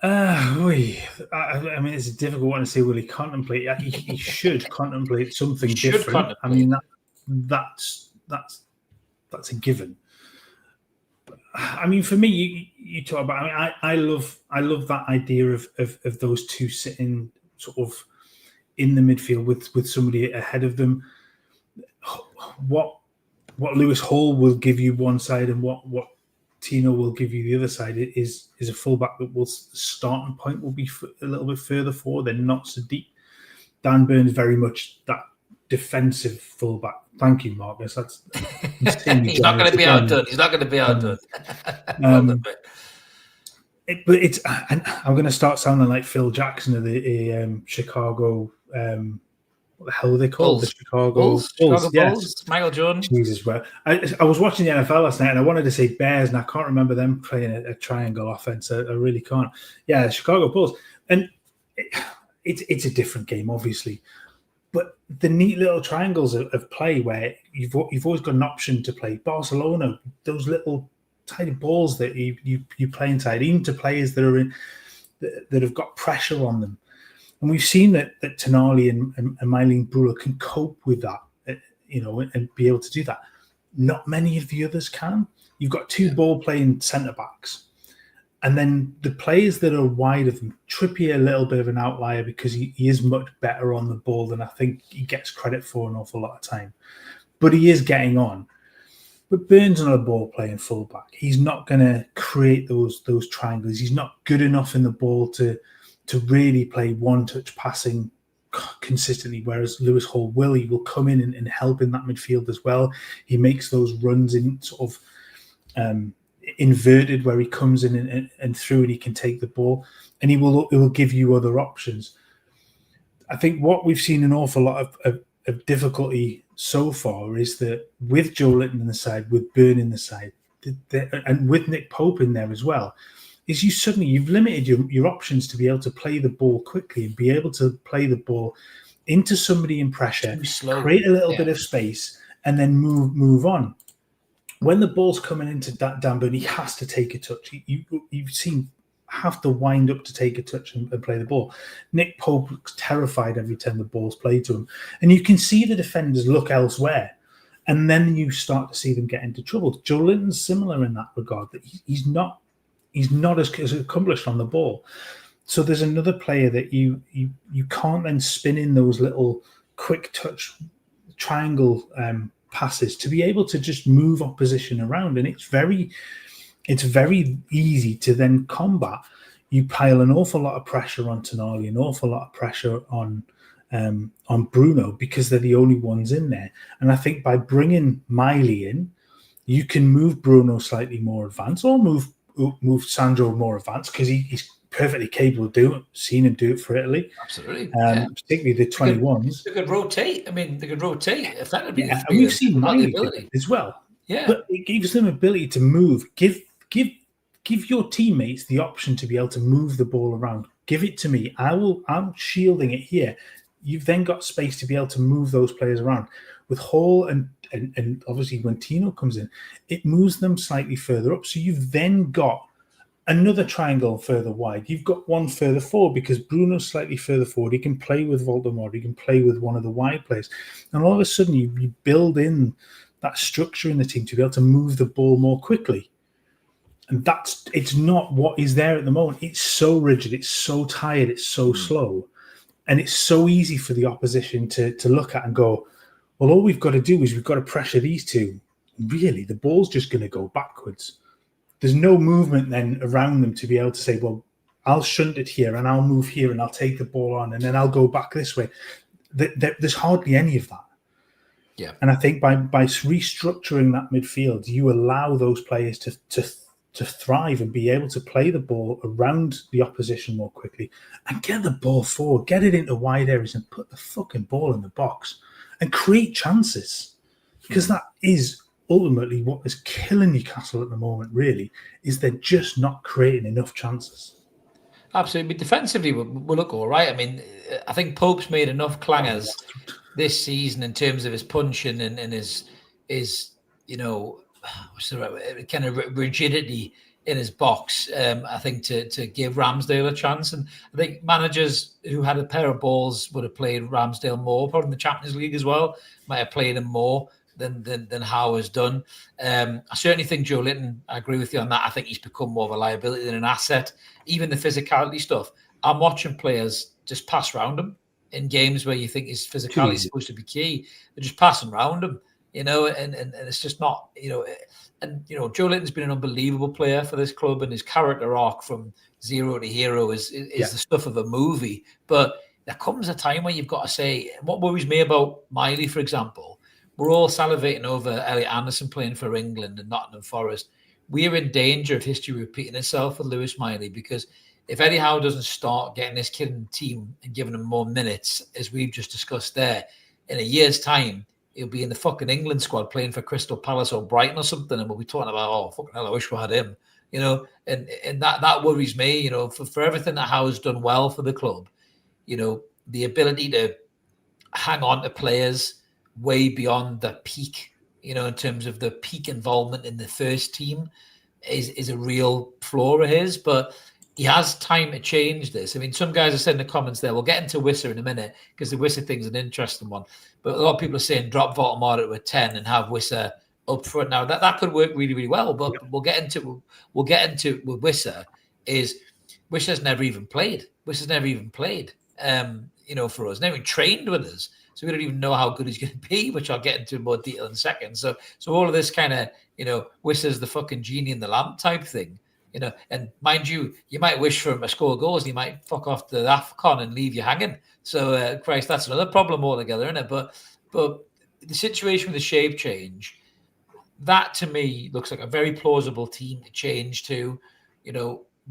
I mean, it's a difficult one to say. Will he contemplate? He should contemplate something different. I mean, that's a given. I mean, for me, you talk about. I mean, I love that idea of those two sitting sort of in the midfield with somebody ahead of them. What Lewis Hall will give you one side, and what Tino will give you the other side is a fullback that will starting point will be a little bit further forward. They're not so deep. Dan Burns very much that defensive fullback. Thank you, Marcus. He's not going to be outdone. He's not going to be outdone. But it's, and I'm going to start sounding like Phil Jackson of the Chicago. What the hell are they called? Bulls. The Chicago Bulls. Yes. Michael Jordan. Jesus, well, I was watching the NFL last night and I wanted to say Bears, and I can't remember them playing a triangle offense. I really can't. Yeah, Chicago Bulls, and it's a different game, obviously. But the neat little triangles of play where you've always got an option to play Barcelona, those little tiny balls that you play inside, even to players that have got pressure on them. And we've seen that Tonali and Mylene Brewer can cope with that, and be able to do that. Not many of the others can. You've got two ball-playing centre-backs. And then the players that are wide of them, Trippier a little bit of an outlier because he is much better on the ball than I think he gets credit for an awful lot of time. But he is getting on. But Burns on a ball-playing fullback. He's not going to create those triangles. He's not good enough in the ball to really play one-touch passing consistently, whereas Lewis Hall he will come in and help in that midfield as well. He makes those runs in sort of inverted where he comes in and through and he can take the ball, and it will give you other options. I think what we've seen an awful lot of difficulty so far is that with Joe Linton in the side, with Byrne in the side, and with Nick Pope in there as well, is you've limited your options to be able to play the ball quickly and be able to play the ball into somebody in pressure, create a little bit of space, and then move on. When the ball's coming into Dan Burn, he has to take a touch. You've seen have to wind up to take a touch and play the ball. Nick Pope looks terrified every time the ball's played to him. And you can see the defenders look elsewhere. And then you start to see them get into trouble. Joe Linton's similar in that regard, that he's not as accomplished on the ball. So there's another player that you can't then spin in those little quick touch triangle passes to be able to just move opposition around, and it's very easy to then combat. You pile an awful lot of pressure on Tonali, an awful lot of pressure on Bruno, because they're the only ones in there. And I think by bringing Miley in, you can move Bruno slightly more advanced, or move Sandro more advanced, because he's perfectly capable of doing it. Seen him do it for Italy. Absolutely. Particularly the 21s. They could rotate. I mean, they could rotate effectively. Yeah, and we've seen Miley do it as well. Yeah. But it gives them ability to move. Give your teammates the option to be able to move the ball around. Give it to me. I'm shielding it here. You've then got space to be able to move those players around. With Hall and obviously when Tino comes in, it moves them slightly further up. So you've then got another triangle further wide. You've got one further forward because Bruno's slightly further forward. He can play with Voldemort. He can play with one of the wide players. And all of a sudden you build in that structure in the team to be able to move the ball more quickly. And it's not what is there at the moment. It's so rigid. It's so tired. It's so slow. And it's so easy for the opposition to look at and go, well, all we've got to do is we've got to pressure these two. Really, the ball's just going to go backwards. There's no movement then around them to be able to say, well, I'll shunt it here and I'll move here and I'll take the ball on and then I'll go back this way. There's hardly any of that. Yeah. And I think by restructuring that midfield, you allow those players to thrive and be able to play the ball around the opposition more quickly and get the ball forward, get it into wide areas and put the fucking ball in the box and create chances. Because that is ultimately what is killing Newcastle at the moment, really, is they're just not creating enough chances. Absolutely. Defensively, we'll look all right. I mean, I think Pope's made enough clangers this season in terms of his punching and his kind of rigidity in his box, I think, to give Ramsdale a chance. And I think managers who had a pair of balls would have played Ramsdale more, probably in the Champions League as well, might have played him more than Howe has done. I certainly think Joe Linton, I agree with you on that. I think he's become more of a liability than an asset. Even the physicality stuff. I'm watching players just pass around him in games where you think his physicality is supposed to be key. They're just passing around him, and it's just not, And, Joe Linton's been an unbelievable player for this club, and his character arc from zero to hero is the stuff of a movie. But there comes a time where you've got to say, what worries me about Miley, for example, we're all salivating over Elliot Anderson playing for England and Nottingham Forest. We're in danger of history repeating itself with Lewis Miley, because if Eddie Howe doesn't start getting this kid in the team and giving him more minutes, as we've just discussed there, in a year's time, he'll be in the fucking England squad playing for Crystal Palace or Brighton or something, and we'll be talking about, oh, fucking hell, I wish we had him, and that worries me, for everything that Howe's done well for the club, the ability to hang on to players way beyond the peak, in terms of the peak involvement in the first team is a real flaw of his, but he has time to change this. I mean, some guys are saying in the comments there, we'll get into Wissa in a minute, because the Wissa thing's an interesting one. But a lot of people are saying drop Voldemort to a 10 and have Wissa up front. Now, that could work really, really well, but we'll get into with Wissa is Wissa's never even played. Wissa's never even played, for us. Never even trained with us. So we don't even know how good he's going to be, which I'll get into in more detail in a second. So all of this kind of, Wissa's the fucking genie in the lamp type thing. And mind you, you might wish for him to score goals, and he might fuck off the AFCON and leave you hanging. So, Christ, that's another problem altogether, isn't it? But the situation with the shape change, that to me looks like a very plausible team to change to.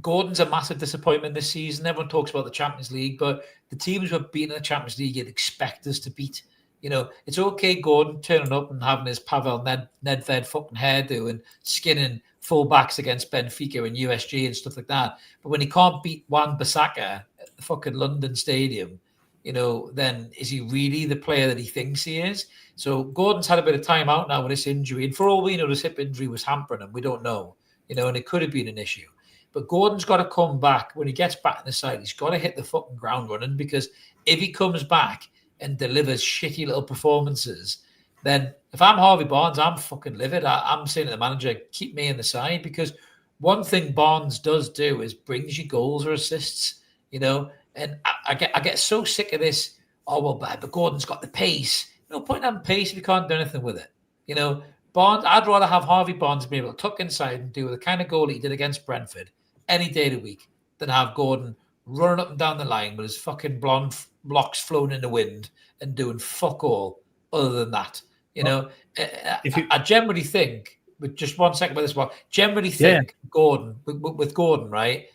Gordon's a massive disappointment this season. Everyone talks about the Champions League, but the teams we've beaten in the Champions League, you'd expect us to beat. It's okay, Gordon turning up and having his Pavel Nedved fucking hairdo and skinning fullbacks against Benfica and USG and stuff like that. But when he can't beat Wan-Bissaka at the fucking London Stadium, then is he really the player that he thinks he is? So Gordon's had a bit of time out now with this injury. And for all we know, this hip injury was hampering him. We don't know, and it could have been an issue. But Gordon's got to come back. When he gets back in the side, he's got to hit the fucking ground running, because if he comes back and delivers shitty little performances, then if I'm Harvey Barnes, I'm fucking livid. I'm saying to the manager, keep me in the side, because one thing Barnes does do is brings you goals or assists. you know. And I get so sick of this. Oh well, but Gordon's got the pace. No point in having pace if you can't do anything with it. You know, Barnes. I'd rather have Harvey Barnes be able to tuck inside and do the kind of goal he did against Brentford any day of the week than have Gordon running up and down the line with his fucking blonde locks flowing in the wind and doing fuck all other than that. You know, I generally think, with just 1 second about this one, generally think Gordon, with Gordon, right?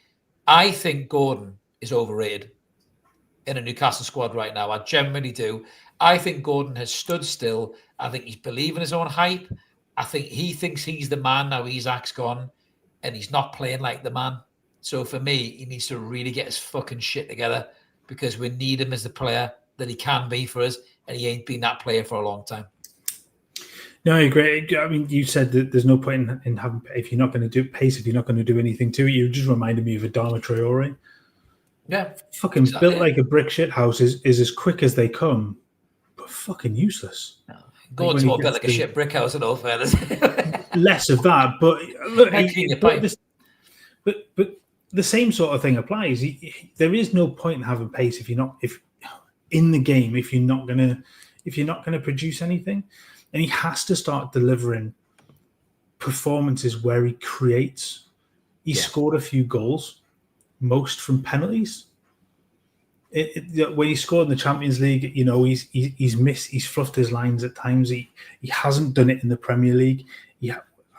I think Gordon is overrated in a Newcastle squad right now. I generally do. I think Gordon has stood still. I think he's believing his own hype. I think he thinks he's the man now. Isaac's gone and he's not playing like the man. So for me, he needs to really get his fucking shit together because we need him as the player that he can be for us, and he ain't been that player for a long time. No, I agree. I mean, you said that there's no point in having, if you're not going to do pace, if you're not going to do anything to it, you just reminded me of Adama Traore. Yeah. Fucking exactly. Built like a brick shit house is as quick as they come, but fucking useless. No. Gordon's more built like a shit brick house in all fairness. Less of that, but look, but the same sort of thing applies. There is no point in having pace if in the game, if you're not gonna produce anything. And he has to start delivering performances where he creates. He scored a few goals, most from penalties. When he scored in the Champions League, you know, he's missed, he's fluffed his lines at times. He hasn't done it in the Premier League.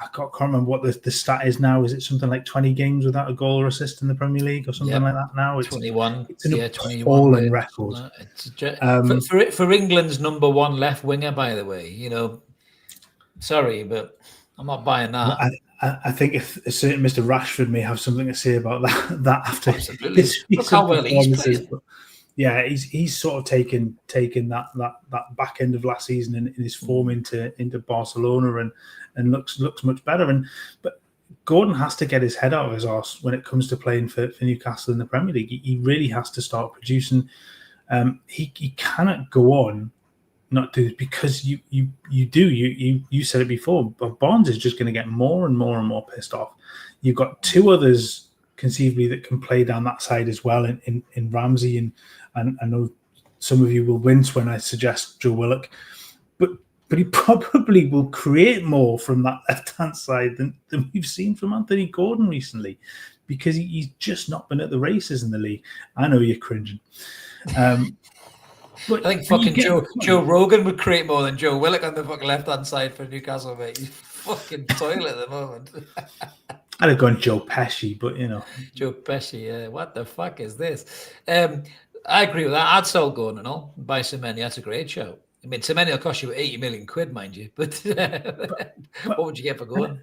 I can't remember what the stat is now. Is it something like 20 games without a goal or assist in the Premier League or something like that now? It's 21. It's an appalling record. For England's number one left winger, by the way, you know, sorry, but I'm not buying that. I think if a certain Mr. Rashford may have something to say about that after his look how well he's played. Yeah, he's sort of taken that back end of last season in his form into Barcelona and looks much better. But Gordon has to get his head out of his arse when it comes to playing for Newcastle in the Premier League. He really has to start producing. He cannot go on not do this because you said it before, but Barnes is just going to get more and more and more pissed off. You've got two others conceivably that can play down that side as well in Ramsey and I know some of you will wince when I suggest Joe Willock, but he probably will create more from that left-hand side than we've seen from Anthony Gordon recently because he's just not been at the races in the league. I know you're cringing. But I think fucking Joe Rogan would create more than Joe Willock on the fucking left-hand side for Newcastle, mate. He's fucking toilet at the moment. I'd have gone Joe Pesci, but you know. Joe Pesci, what the fuck is this? I agree with that. I'd sell Gordon and all. Buy Semenyo. That's a great show. I mean, Semenyo will cost you 80 million quid, mind you. But what would you get for Gordon?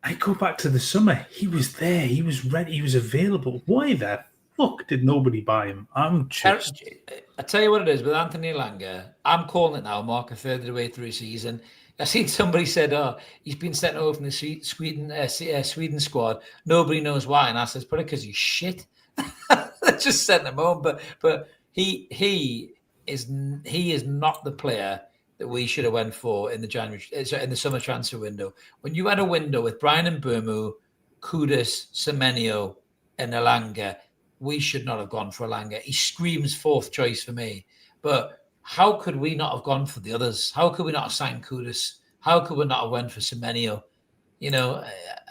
I go back to the summer. He was there. He was ready. He was available. Why the fuck did nobody buy him? I tell you what it is with Anthony Elanga. I'm calling it now, Mark, a third of the way through the season. I seen somebody said, he's been sent over from the Sweden squad. Nobody knows why. And I said, it's probably because he's shit. Just sent him home. But he is not the player that we should have went for in the summer transfer window. When you had a window with Brian and Mbeumo, Kudus, Semenyo, and Elanga, we should not have gone for Elanga. He screams fourth choice for me. But how could we not have gone for the others? How could we not have signed Kudus? How could we not have went for Semenyo? You know,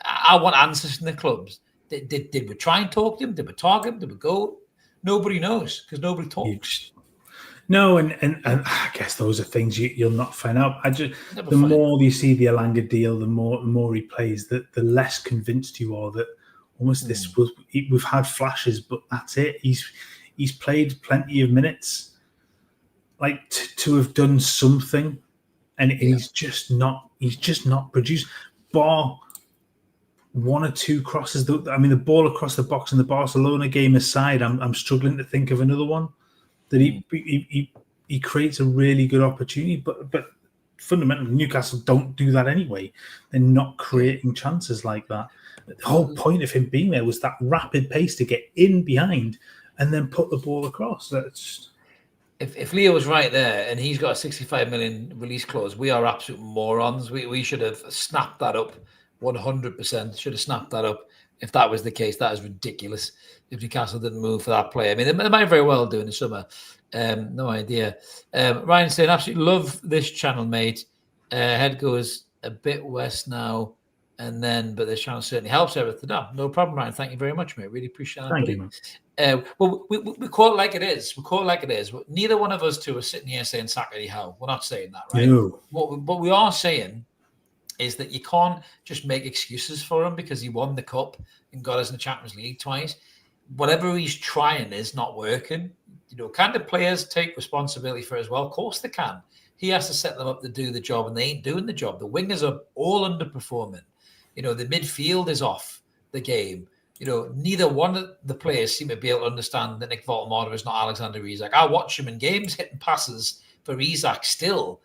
I want answers from the clubs. Did we try and talk to him? Did we target him? Did we go? Nobody knows because nobody talks. No, and I guess those are things you'll not find out. The more you see the Elanga deal, the more he plays, the less convinced you are that almost we've had flashes, but that's it. He's played plenty of minutes, like to have done something, and he's just not produced. Bar one or two crosses. I mean, the ball across the box in the Barcelona game aside, I'm struggling to think of another one that he creates a really good opportunity, but fundamentally Newcastle don't do that anyway. They're not creating chances like that. The whole point of him being there was that rapid pace to get in behind and then put the ball across. That's if Leo was right there and he's got a 65 million release clause, we are absolute morons. We should have snapped that up 100%. Should have snapped that up if that was the case. That is ridiculous. If Newcastle didn't move for that player, I mean, they might very well do in the summer. No idea. Ryan saying, absolutely love this channel, mate. Head goes a bit west now, and then, but this channel certainly helps everything. No problem, Ryan. Thank you very much, mate. Really appreciate that. Thank you, man. Well, we call it like it is. We call it like it is. Neither one of us two are sitting here saying sack Eddie Howe. We're not saying that, right? No. What we are saying is that you can't just make excuses for him because he won the cup and got us in the Champions League twice. Whatever he's trying is not working. Can the players take responsibility for it as well? Of course they can. He has to set them up to do the job, and they ain't doing the job. The wingers are all underperforming. The midfield is off the game. Neither one of the players seem to be able to understand that Nick Voltemada is not Alexander Isak. I watch him in games hitting passes for Isak still.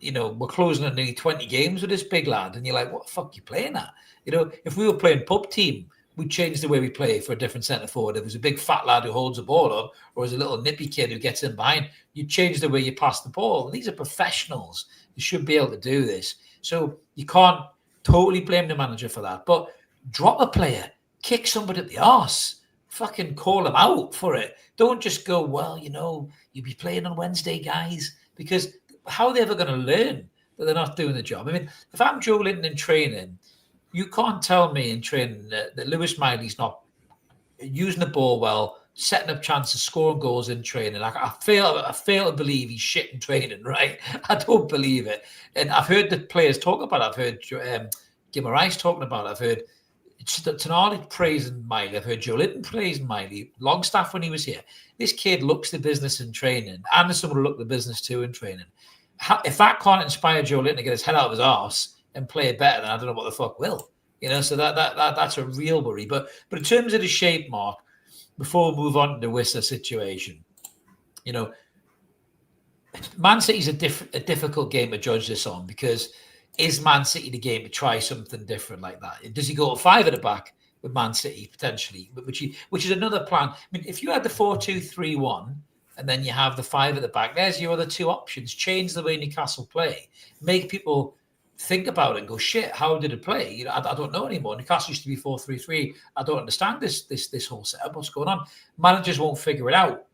We're closing on nearly 20 games with this big lad, and you're like, what the fuck are you playing at? If we were playing pub team, we'd change the way we play for a different centre forward. If there's a big fat lad who holds the ball up, or there's a little nippy kid who gets in behind, you'd change the way you pass the ball. These are professionals. You should be able to do this. So you can't totally blame the manager for that. But drop a player, kick somebody up the arse, fucking call them out for it. Don't just go, well, you'll be playing on Wednesday, guys, because how are they ever going to learn that they're not doing the job? I mean, if I'm Joe Linton in training, you can't tell me in training that Lewis Miley's not using the ball well, setting up chances, scoring goals in training. I fail to believe he's shit in training, right? I don't believe it. And I've heard the players talk about it. I've heard Guimaraes talking about it. I've heard Tonali praising Miley. I've heard Joe Linton praising Miley. Longstaff when he was here. This kid looks the business in training. Anderson would look the business too in training. If that can't inspire Joe Linton to get his head out of his arse and play it better, then I don't know what the fuck will. So that's a real worry. But in terms of the shape, Mark, before we move on to the Wissa situation, Man City's a difficult game to judge this on, because is Man City the game to try something different like that? Does he go 5 at the back with Man City potentially, which is another plan? I mean, if you had the 4-2-3-1 and then you have the 5 at the back, there's your other two options. Change the way Newcastle play, make people think about it and go, shit, how did it play? I don't know anymore. Newcastle used to be 4-3-3. I don't understand this whole setup. What's going on? Managers won't figure it out.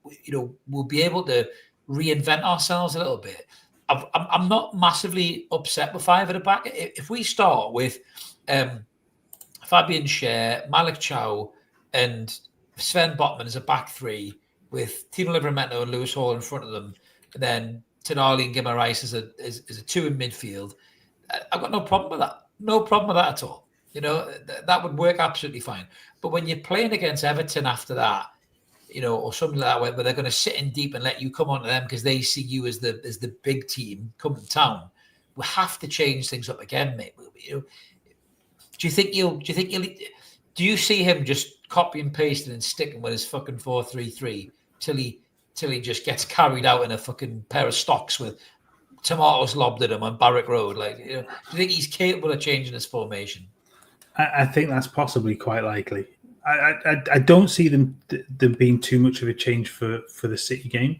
We'll be able to reinvent ourselves a little bit. I'm not massively upset with 5 at the back. If we start with Fabian Schär, Malik Chow, and Sven Botman as a back 3, with Tino Livramento and Lewis Hall in front of them, and then Tonali and Guimaraes as a 2 in midfield, I've got no problem with that. No problem with that at all. That would work absolutely fine. But when you're playing against Everton after that, or something like that, where they're going to sit in deep and let you come onto them because they see you as the big team coming to town, we have to change things up again, mate. Do you see him just copy and pasting and sticking with his fucking 4-3-3 till he just gets carried out in a fucking pair of stocks with tomatoes lobbed at him on Barrack Road? Do you think he's capable of changing his formation? I think that's possibly quite likely. I don't see them being too much of a change for the City game.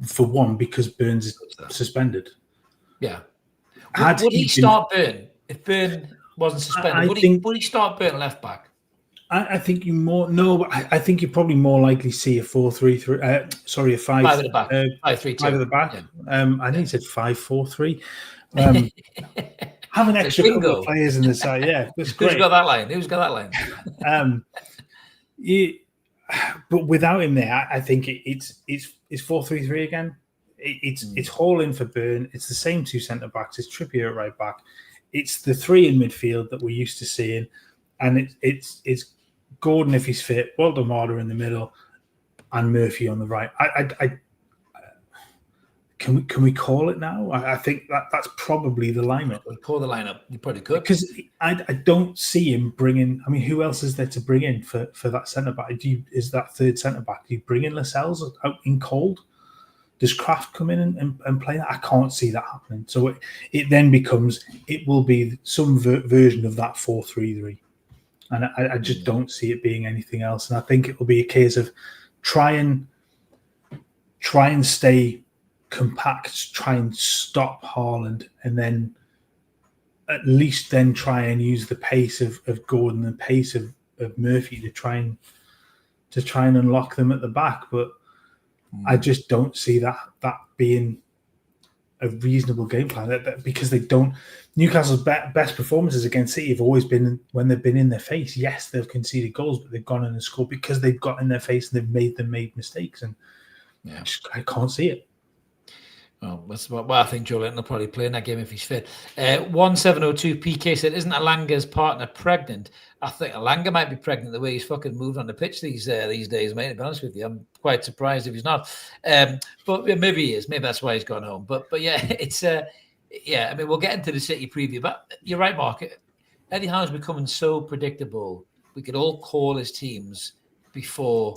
For one, because Burns is suspended. Yeah. Would he start Burn if Burn wasn't suspended? Would he start Burn left back? I think you more no, but I think you probably more likely see a 4-3-3. Sorry, a 5 at the back. 5-3-2. 5 at the back. Yeah. I think he said 5-4-3. Have an extra couple of players in the side. Yeah, that's great. Who's got that line? But without him there, I think it's 4-3-3 again. It's Hall in for Burn. It's the same 2 centre backs. It's Trippier at right back. It's the 3 in midfield that we're used to seeing, and it's Gordon if he's fit, Waldemar in the middle, and Murphy on the right. Can we call it now? I think that's probably the lineup. We'll call the lineup. You probably could, because I don't see him bringing. I mean, who else is there to bring in for that centre back? Is that 3rd centre back? Do you bring in Lascelles out in cold? Does Kraft come in and play that? I can't see that happening. So it then becomes, it will be some version of that 4-3-3. And I just don't see it being anything else. And I think it will be a case of try and stay compact, try and stop Haaland, and then at least then try and use the pace of Gordon and pace of Murphy to try and unlock them at the back. But I just don't see that being a reasonable game plan, because they don't. Newcastle's best performances against City have always been when they've been in their face. Yes, they've conceded goals, but they've gone in and scored because they've got in their face and they've made mistakes, and I can't see it. Well, I think Joe Linton will probably play in that game if he's fit. 1702 PK said, "Isn't Alanga's partner pregnant?" I think Alanga might be pregnant the way he's fucking moved on the pitch these days, mate. To be honest with you, I'm quite surprised if he's not. But maybe he is. Maybe that's why he's gone home. But yeah, it's I mean, we'll get into the City preview. But you're right, Mark. Eddie Howe's becoming so predictable. We could all call his teams before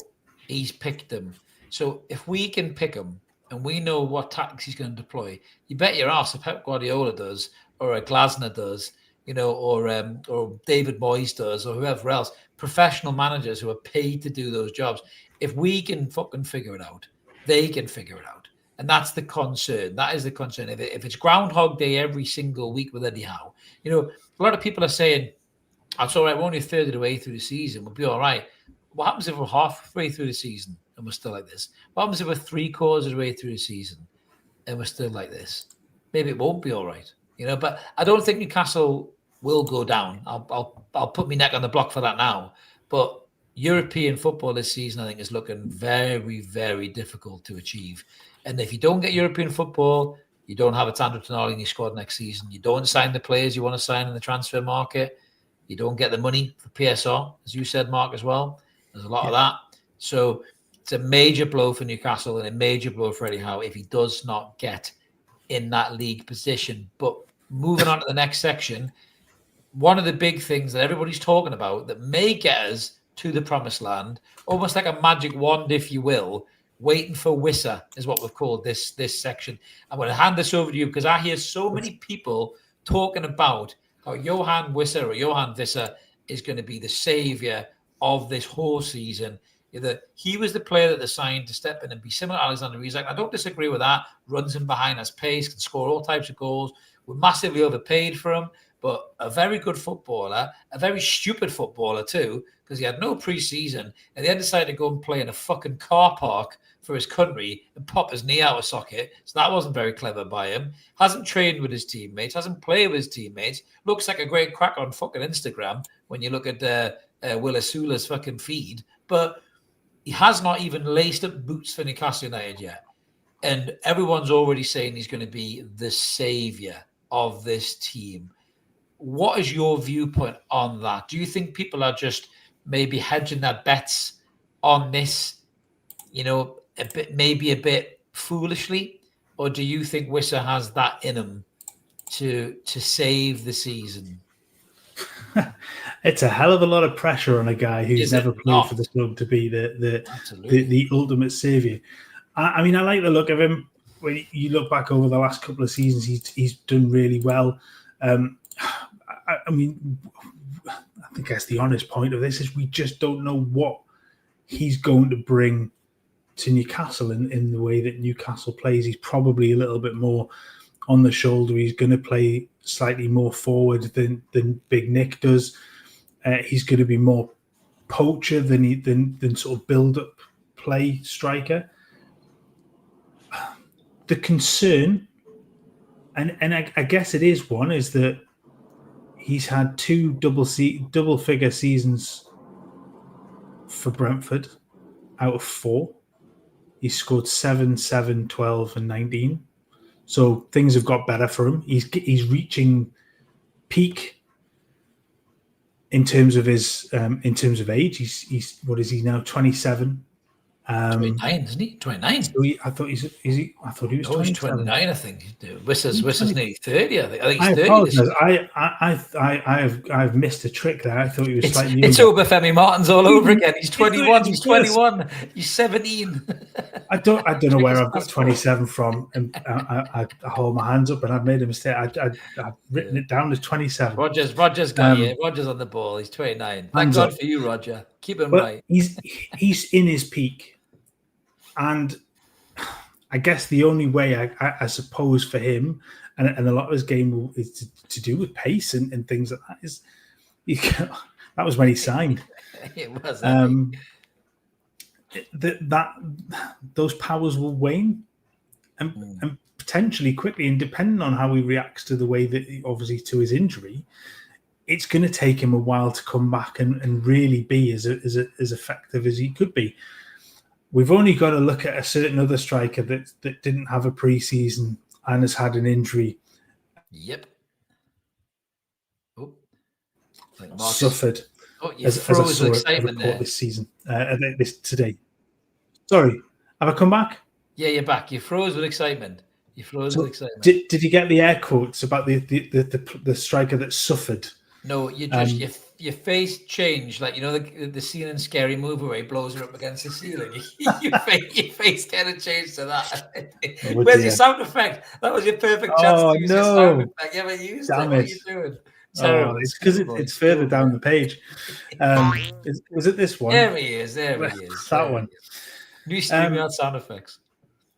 he's picked them. So if we can pick him, and we know what tactics he's going to deploy, you bet your ass if Pep Guardiola does, or a Glasner does, or David Moyes does, or whoever else, professional managers who are paid to do those jobs, if we can fucking figure it out, they can figure it out. And that's the concern. That is the concern. If it's Groundhog Day every single week with Eddie Howe, a lot of people are saying, that's all right, we're only a third of the way through the season, we'll be all right. What happens if we're halfway through the season and we're still like this? What happens if we're 3/4 of the way through the season and we're still like this? Maybe it won't be all right, But I don't think Newcastle will go down. I'll put my neck on the block for that now. But European football this season, I think, is looking very, very difficult to achieve. And if you don't get European football, you don't have a Sandro Tonali in your squad next season. You don't sign the players you want to sign in the transfer market. You don't get the money for PSR, as you said, Mark, as well. There's a lot of that. So it's a major blow for Newcastle and a major blow for Eddie Howe if he does not get in that league position. But moving on to the next section, one of the big things that everybody's talking about that may get us to the promised land, almost like a magic wand, if you will, waiting for Wissa is what we've called this section. I'm going to hand this over to you because I hear so many people talking about how Johan Wissa is going to be the saviour of this whole season. He was the player that they signed to step in and be similar to Alexander Isak. I don't disagree with that. Runs him behind, has pace, can score all types of goals. We're massively overpaid for him, but a very good footballer, a very stupid footballer too, because he had no pre-season and then decided to go and play in a fucking car park for his country and pop his knee out of socket. So that wasn't very clever by him. Hasn't trained with his teammates, hasn't played with his teammates. Looks like a great crack on fucking Instagram when you look at Will Asula's fucking feed, but he has not even laced up boots for Newcastle United yet. And everyone's already saying he's going to be the saviour of this team. What is your viewpoint on that? Do you think people are just maybe hedging their bets on this, maybe a bit foolishly? Or do you think Wissa has that in him to save the season? It's a hell of a lot of pressure on a guy who's never played for the club to be the ultimate saviour. I mean, I like the look of him. When you look back over the last couple of seasons, he's done really well. I mean, I think that's the honest point of this is we just don't know what he's going to bring to Newcastle in the way that Newcastle plays. He's probably a little bit more on the shoulder. He's going to play slightly more forward than Big Nick does. He's going to be more poacher than sort of build-up play striker. The concern, and I guess it is one, is that he's had two double-figure seasons for Brentford out of 4. He scored 7, 12, and 19. So things have got better for him. He's reaching peak in terms of his age. He's what is he now? 27. 29, isn't he? 29. So I thought he was 29. I think Wissa's nearly 30. I think I he's 30. Apologize. I've missed a trick there. I thought he was slightly. It's Obafemi Martins all over again. He's 21. He's 21. He's 17. I don't know where I've got 27 from, and I hold my hands up, and I've made a mistake. I've written it down as 27. Roger's got you. Roger's on the ball. He's 29. Thank God for you, Roger. Keep him right. He's in his peak. And I guess the only way, I suppose, for him, and a lot of his game is to do with pace and things like that. That was when he signed. It was. Those powers will wane, and potentially quickly, and depending on how he reacts to the way that obviously to his injury, it's going to take him a while to come back and really be as effective as he could be. We've only got to look at a certain other striker that didn't have a pre-season and has had an injury. Yep. Oh, suffered. Oh, you froze with excitement there. This season, today. Sorry, have I come back? Yeah, you're back. You froze with excitement. With excitement. Did you get the air quotes about the striker that suffered? No, you just your face changed, like the scene in Scary Movie where he blows her up against the ceiling. your face kind of changed to that. Where's your sound effect? That was your perfect chance to use your sound effect. You haven't used it. What are you doing? Terrible. It's because it's further down the page. Was it this one? There he is. That one. New StreamYard sound effects.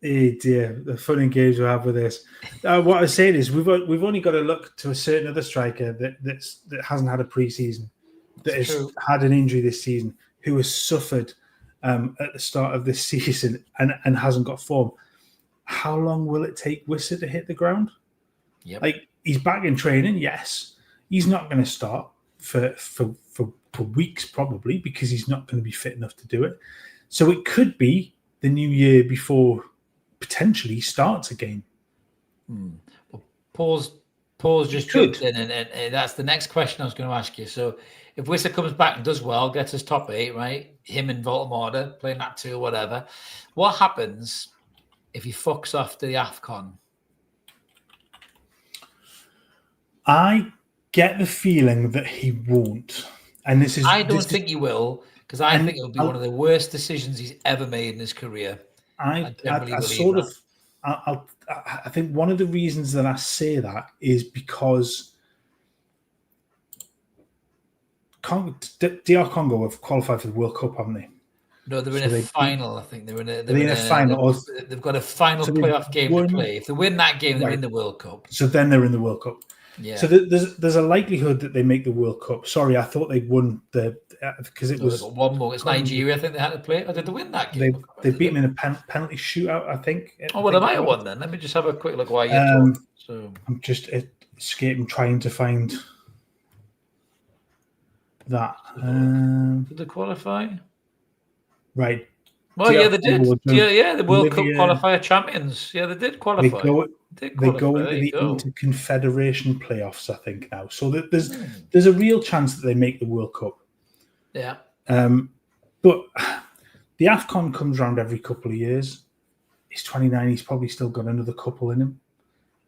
Hey dear, the fun and games we have with this. What I was saying is we've only got to look to a certain other striker that hasn't had a pre-season, that has had an injury this season, who has suffered at the start of this season and hasn't got form. How long will it take Wissa to hit the ground? Yep. Like, he's back in training, yes. He's not going to start for weeks probably, because he's not going to be fit enough to do it. So it could be the new year before potentially starts a game. Well, Paul's just jumped in, and that's the next question I was going to ask you. So if Wissa comes back and does well, gets his top 8, right? Him and Voltemorda playing that 2 or whatever. What happens if he fucks off to the AFCON? I get the feeling that he won't. And I don't think he will, because I think it'll be one of the worst decisions he's ever made in his career. I think one of the reasons that I say that is because DR Congo have qualified for the World Cup, haven't they? No, they're in a final. I think they're in a final. They've got a final playoff game to play. If they win that game, they're in the World Cup. So then they're in the World Cup. Yeah. So there's a likelihood that they make the World Cup. Sorry, I thought they'd won because it was one more. It's Nigeria. I think they had to play. Or did they win that game? They beat them in a penalty shootout, I think. Oh, well, they might have won then. Let me just have a quick look while you're talking. So I'm just escaping trying to find that. Did they qualify? Right. Well, yeah, they did. Yeah, the World Cup qualifier champions. Yeah, they did qualify. They go into the Inter-Confederation playoffs, I think, now. So there's a real chance that they make the World Cup. Yeah. But the AFCON comes around every couple of years. He's 29. He's probably still got another couple in him.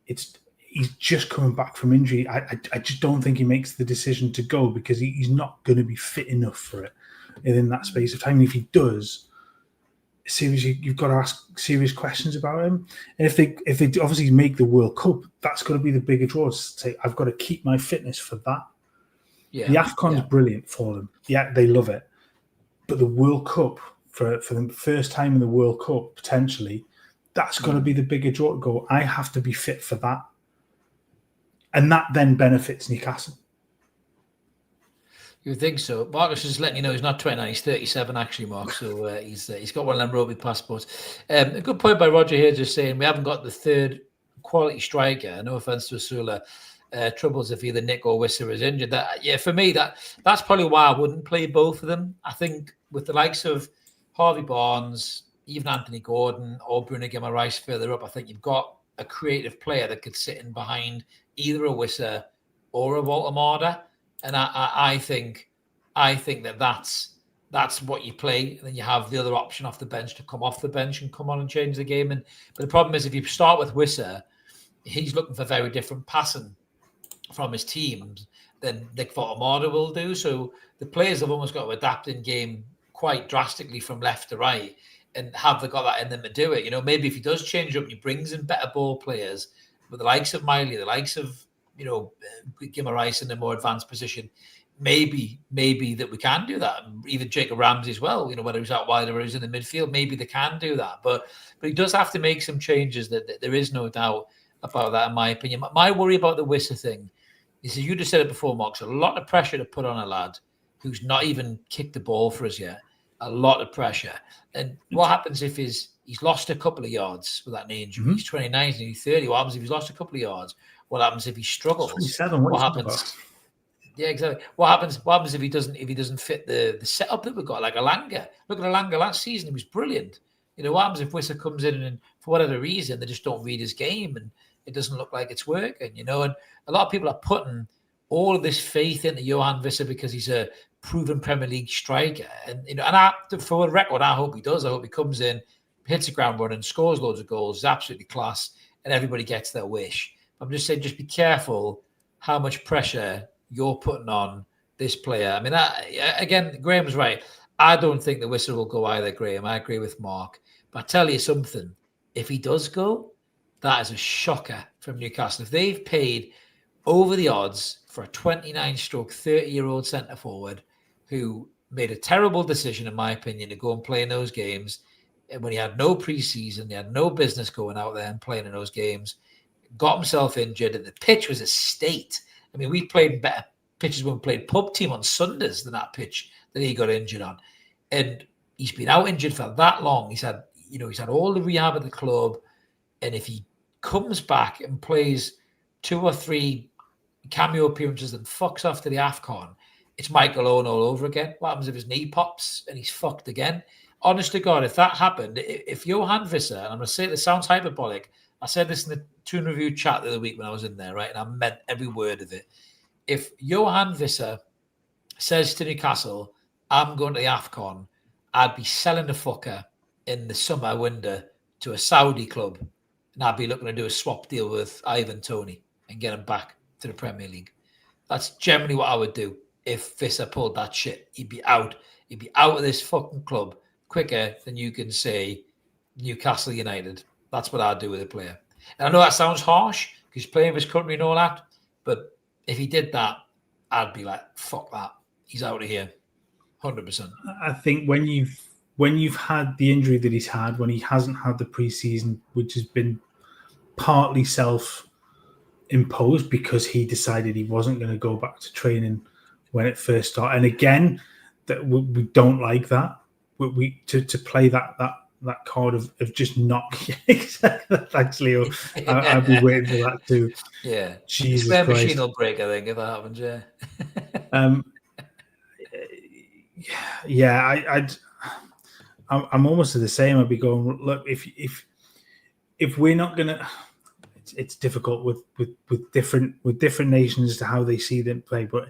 He's just coming back from injury. I just don't think he makes the decision to go because he's not going to be fit enough for it in that space of time. And if he does, seriously, you've got to ask serious questions about him. And if they obviously make the World Cup, that's got to be the bigger draw. To say, I've got to keep my fitness for that. Yeah, the AFCON's brilliant for them. Yeah, they love it. But the World Cup, for the first time in the World Cup, potentially, that's got to be the bigger draw to go, I have to be fit for that. And that then benefits Newcastle. You would think so. Marcus is letting you know he's not 29, he's 37 actually, Mark. So he's got one of them rugby passports. A good point by Roger here, just saying we haven't got the third quality striker. No offense to Asula. Troubles if either Nick or Wissa is injured. For me, that's probably why I wouldn't play both of them. I think with the likes of Harvey Barnes, even Anthony Gordon or Bruno Guimaraes further up, I think you've got a creative player that could sit in behind either a Wissa or a Voltemorda. And I think that's what you play. And then you have the other option off the bench to come off the bench and come on and change the game. But the problem is if you start with Wissa, he's looking for very different passing from his teams than Nick Voltemorda will do. So the players have almost got to adapt in game quite drastically from left to right. And have they got that in them to do it? You know, maybe if he does change up and he brings in better ball players, with the likes of Miley, the likes of, Guimaraes in a more advanced position, maybe that we can do that. Even Jacob Ramsey as well, whether he's out wide or he's in the midfield, maybe they can do that. But he does have to make some changes that there is no doubt. about that, in my opinion. My worry about the Wissa thing is, you just said it before, Mark, a lot of pressure to put on a lad who's not even kicked the ball for us yet. A lot of pressure. And what happens if he's lost a couple of yards with that knee injury? Mm-hmm. He's 29, he's 30. What happens if he's lost a couple of yards? What happens if he struggles? 27, what happens? Yeah, exactly. What happens if he doesn't fit the setup that we've got, like Alanga? Look at Alanga last season; he was brilliant. What happens if Wissa comes in and for whatever reason they just don't read his game and it doesn't look like it's working? And a lot of people are putting all of this faith into Johan Wissa because he's a proven Premier League striker. And for the record, I hope he does. I hope he comes in, hits the ground running, scores loads of goals, is absolutely class, and everybody gets their wish. I'm just saying, just be careful how much pressure you're putting on this player. I mean, again, Graham's right. I don't think the Wissa will go either, Graham. I agree with Mark. But I tell you something, if he does go, that is a shocker from Newcastle. If they've paid over the odds for a 29-stroke 30-year-old centre-forward who made a terrible decision, in my opinion, to go and play in those games when he had no pre-season, he had no business going out there and playing in those games, got himself injured, and the pitch was a state. I mean, we played better pitches when we played pub team on Sundays than that pitch that he got injured on. And he's been out injured for that long. He's had all the rehab at the club. And if he comes back and plays 2 or 3 cameo appearances and fucks off to the AFCON, it's Michael Owen all over again. What happens if his knee pops and he's fucked again? Honest to God, if that happened, if Johan Wissa, and I'm going to say this sounds hyperbolic, I said this in the Toon review chat the other week when I was in there, right? And I meant every word of it. If Johan Wissa says to Newcastle, I'm going to the AFCON, I'd be selling the fucker in the summer window to a Saudi club. And I'd be looking to do a swap deal with Ivan Toney and get him back to the Premier League. That's generally what I would do if Wissa pulled that shit. He'd be out. He'd be out of this fucking club quicker than you can say Newcastle United. That's what I'd do with a player. And I know that sounds harsh because he's playing for his country and all that, but if he did that, I'd be like, fuck that. He's out of here. 100%. I think when you've had the injury that he's had, when he hasn't had the pre-season, which has been partly self-imposed because he decided he wasn't going to go back to training when it first started. And again, that we don't like that. We to play that card of just not thanks, Leo. I'll be waiting for that too. Yeah, Jesus Christ. Machine will break, I think, if that happens. Yeah. I'm almost the same. I'd be going, look, if we're not gonna, it's difficult with different nations as to how they see them play, but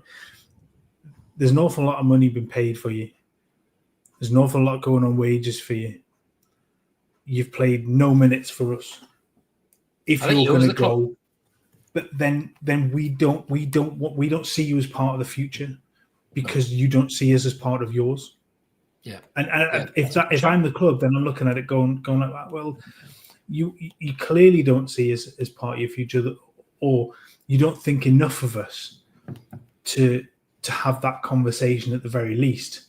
there's an awful lot of money being paid for you. There's an awful lot going on wages for you. You've played no minutes for us. If you're going to go, but then we don't see you as part of the future because you don't see us as part of yours. Yeah. And if I'm the club, then I'm looking at it going like that. Well, you clearly don't see us as part of your future, or you don't think enough of us to have that conversation at the very least.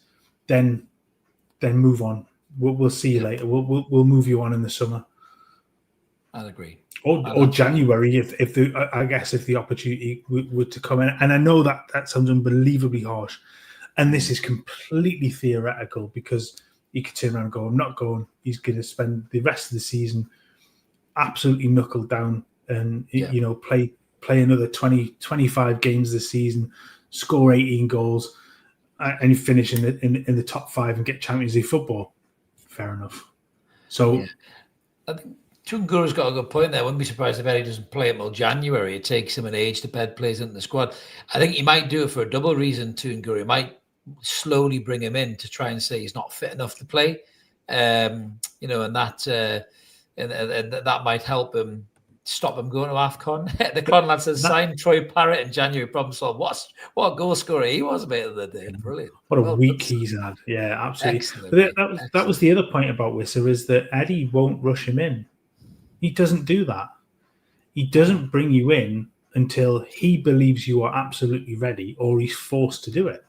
Then move on. We'll see you later. We'll move you on in the summer. I'd agree. Or January if the opportunity were to come in. And I know that sounds unbelievably harsh. And this is completely theoretical because he could turn around and go, I'm not going. He's going to spend the rest of the season absolutely knuckled down and play another 20, 25 games this season, score 18 goals, and finish in the top 5 and get Champions League football. Fair enough. So I think Toon Guru's got a good point there. I wouldn't be surprised if Eddie doesn't play until January. It takes him an age to bed plays into the squad. I think he might do it for a double reason, Toon Guru. He might slowly bring him in to try and say he's not fit enough to play. And that might help him stop him going to AFCON. The Clon lad says sign Troy Parrott in January, problem solved. What goal scorer he was, mate, of the day. Brilliant. What a week he's had. Yeah, absolutely. But that was the other point about Wissa, is that Eddie won't rush him in. He doesn't do that. He doesn't bring you in until he believes you are absolutely ready or he's forced to do it.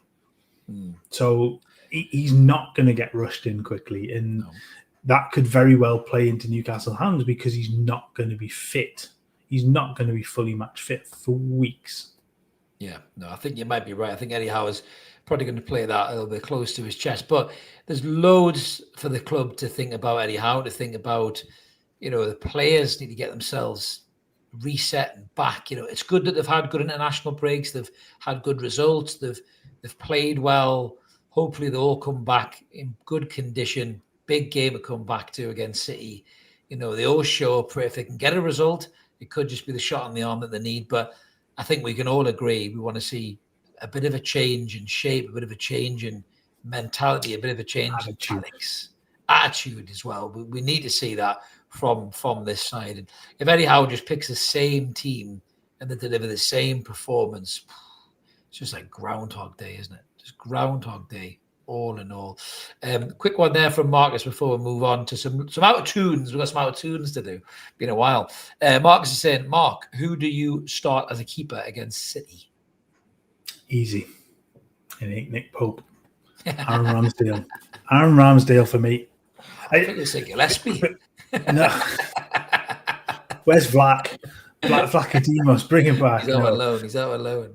So he's not going to get rushed in quickly. And that could very well play into Newcastle hands because he's not going to be fit. he's not going to be fully match fit for weeks. Yeah, no, I think you might be right. I think Eddie Howe is probably going to play that a little bit close to his chest. But there's loads for the club to think about Eddie Howe, to think about. The players need to get themselves reset and back. It's good that they've had good international breaks. They've had good results. They've played well. Hopefully they'll all come back in good condition. Big game to come back to against City. They all show up. If they can get a result, it could just be the shot on the arm that they need. But I think we can all agree we want to see a bit of a change in shape, a bit of a change in mentality, a bit of a change in tactics, attitude as well. We need to see that from this side. And if Eddie Howe just picks the same team and they deliver the same performance, it's just like Groundhog Day, isn't it? Just Groundhog Day, all in all. Quick one there from Marcus before we move on to some out of tunes. We've got some out of tunes to do. Been a while. Marcus is saying, Mark, who do you start as a keeper against City? Easy. It ain't Nick Pope. Aaron Ramsdale. Aaron Ramsdale for me. I think it's like Gillespie. No. Where's Vlack? Vlachodimos, bring him back. He's out alone. He's out alone.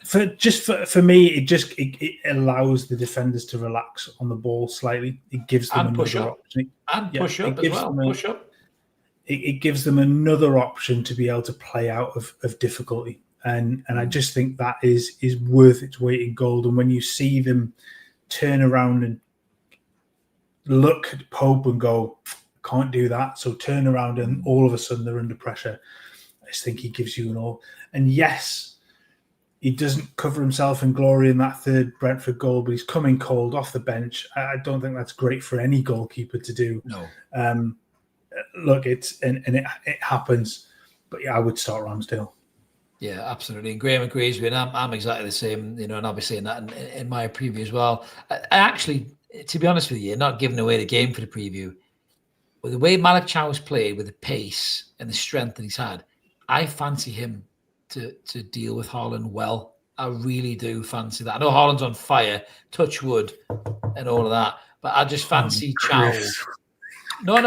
For me, it allows the defenders to relax on the ball slightly. It gives them another option. And push up as well. Push up. It gives them another option to be able to play out of difficulty. And I just think that is worth its weight in gold. And when you see them turn around and look at Pope and go, can't do that, so turn around and all of a sudden they're under pressure, I just think he gives you an all. And yes, he doesn't cover himself in glory in that third Brentford goal, but he's coming cold off the bench. I don't think that's great for any goalkeeper to do. No. Look, it happens, but yeah, I would start Ramsdale. Yeah, absolutely. And Graham agrees with me, and I'm exactly the same, and obviously in that in my preview as well. I actually, to be honest with you, not giving away the game for the preview, with the way Malik Chow's played, with the pace and the strength that he's had, I fancy him to deal with Haaland well. I really do fancy that. I know Haaland's on fire, touch wood, and all of that, but I just fancy Chow. No, I'm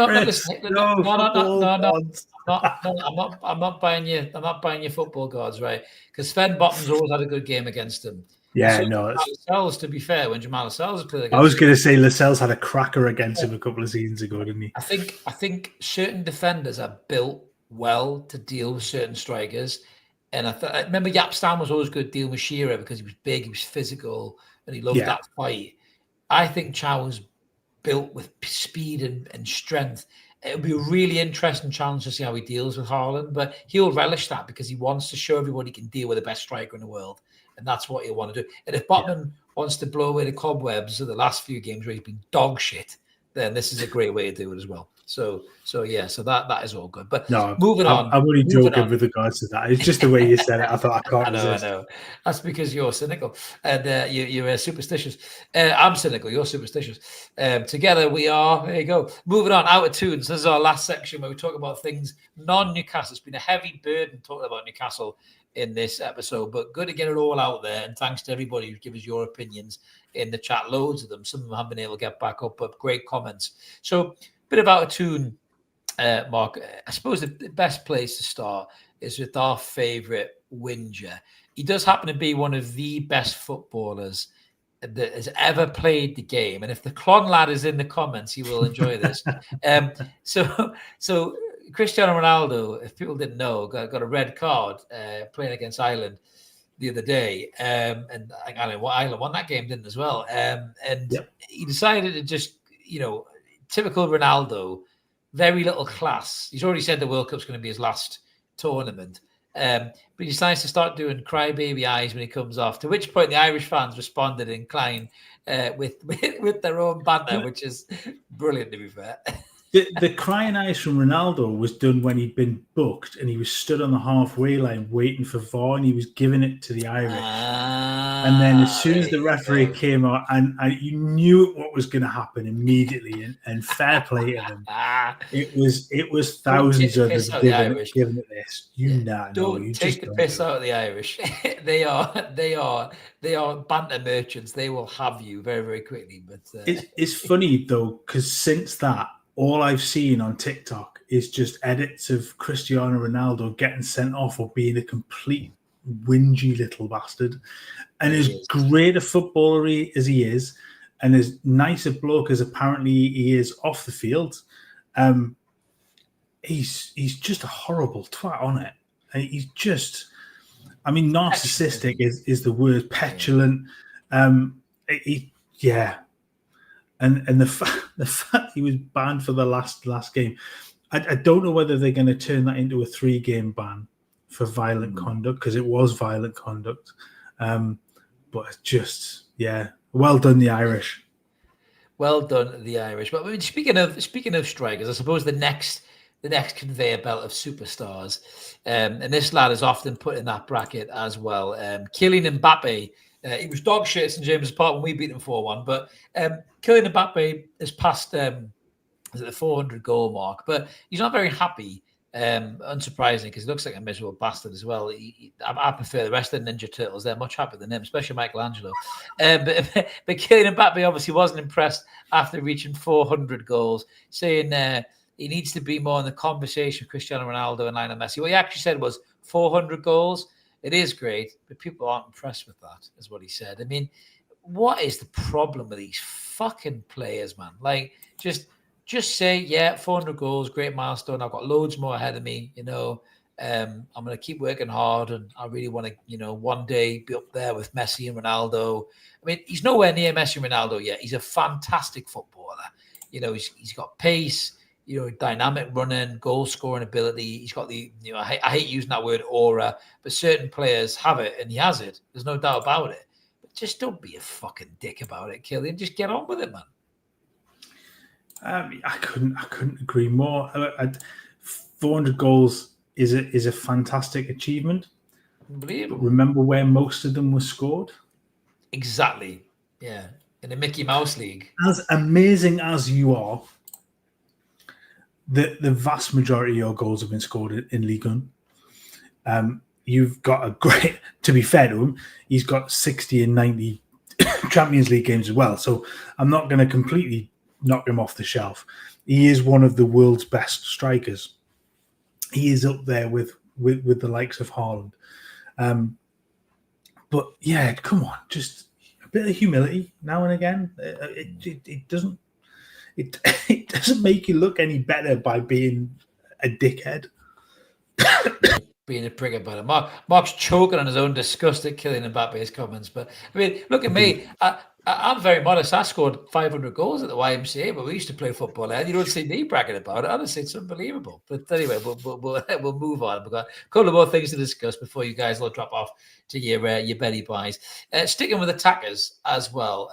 not buying you. I'm not buying your football gods, right? Because Sven Bottom's always had a good game against him. Yeah, so no. Lascelles, to be fair, when Jamal Lascelles played against I was going to say Lascelles had a cracker against him a couple of seasons ago, didn't he? I think certain defenders are built well to deal with certain strikers, and I remember Jaap Stam was always good dealing with Shearer because he was big, he was physical, and he loved that fight. I think Chow was built with speed and strength. It'll be a really interesting challenge to see how he deals with Haaland, but he'll relish that because he wants to show everybody he can deal with the best striker in the world, and that's what he'll want to do. And if Botman wants to blow away the cobwebs of the last few games where he's been dog shit, then this is a great way to do it as well. So that is all good. But no, moving on. I'm only joking with regards to that. It's just the way you said it. I thought I can't resist. I know. That's because you're cynical and you're superstitious. I'm cynical. You're superstitious. Together we are. There you go. Moving on. Out of tunes. This is our last section where we talk about things non-Newcastle. It's been a heavy burden talking about Newcastle in this episode, but good to get it all out there. And thanks to everybody who gives us your opinions in the chat. Loads of them. Some of them haven't been able to get back up, but great comments. So, bit of out of tune, Mark. I suppose the best place to start is with our favourite Whinger. He does happen to be one of the best footballers that has ever played the game. And if the Clon lad is in the comments, he will enjoy this. So Cristiano Ronaldo, if people didn't know, got a red card playing against Ireland the other day. And I think Ireland won that game, didn't as well. He decided to just, typical Ronaldo, very little class. He's already said the World Cup's going to be his last tournament. But he decides to start doing crybaby eyes when he comes off, to which point the Irish fans responded in kind with their own banter, which is brilliant, to be fair. The crying eyes from Ronaldo was done when he'd been booked and he was stood on the halfway line waiting for VAR, and he was giving it to the Irish. And then as soon as the referee came out, and you knew what was going to happen immediately, and fair play to them. It was thousands of them giving it this. Don't take the piss out of the Irish. They are banter merchants. They will have you very, very quickly. But it's funny though, because since that, all I've seen on TikTok is just edits of Cristiano Ronaldo getting sent off or being a complete whingy little bastard. And as great a footballer as he is, and as nice a bloke as apparently he is off the field, he's just a horrible twat on it. He's just, I mean, narcissistic is the word, petulant. And the fact he was banned for the last game, I don't know whether they're going to turn that into a 3-game ban for violent conduct, because it was violent conduct. But just, well done, the Irish. Well done, the Irish. But I mean, speaking of strikers, I suppose the next conveyor belt of superstars, and this lad is often put in that bracket as well. Kylian Mbappe. He was dog shit at St James's Park when we beat them 4-1. But Kylian Mbappe has passed the 400 goal mark, but he's not very happy. Unsurprisingly, because he looks like a miserable bastard as well. I prefer the rest of the Ninja Turtles. They're much happier than him, especially Michelangelo. But Kylian Mbappe obviously wasn't impressed after reaching 400 goals, saying he needs to be more in the conversation with Cristiano Ronaldo and Lionel Messi. What he actually said was 400 goals. It is great, but people aren't impressed with that, is what he said. I mean, what is the problem with these fucking players, man? Like, just say, 400 goals, great milestone. I've got loads more ahead of me, I'm going to keep working hard, and I really want to, one day be up there with Messi and Ronaldo. I mean, he's nowhere near Messi and Ronaldo yet. He's a fantastic footballer. He's got pace, dynamic running, goal scoring ability. He's got the, I hate using that word aura, but certain players have it, and he has it. There's no doubt about it. But just don't be a fucking dick about it, Kylian. Just get on with it, man. I couldn't agree more. 400 goals is a fantastic achievement. Unbelievable. But remember where most of them were scored? Exactly. Yeah. In the Mickey Mouse League. As amazing as you are, the vast majority of your goals have been scored in Ligue 1. You've got a great, to be fair to him, he's got 60 and 90 Champions League games as well. So I'm not going to completely knock him off the shelf. He is one of the world's best strikers. He is up there with the likes of Haaland. But yeah, come on, just a bit of humility now and again. It doesn't make you look any better by being a dickhead. Being a prick about it. Mark's choking on his own disgust at Kylian Mbappe's comments. But I mean, look at me. I'm very modest. I scored 500 goals at the YMCA, but we used to play football there. You don't see me bragging about it. Honestly, it's unbelievable. But anyway, we'll move on. We've got a couple of more things to discuss before you guys all drop off to your Betty buys. Sticking with attackers as well.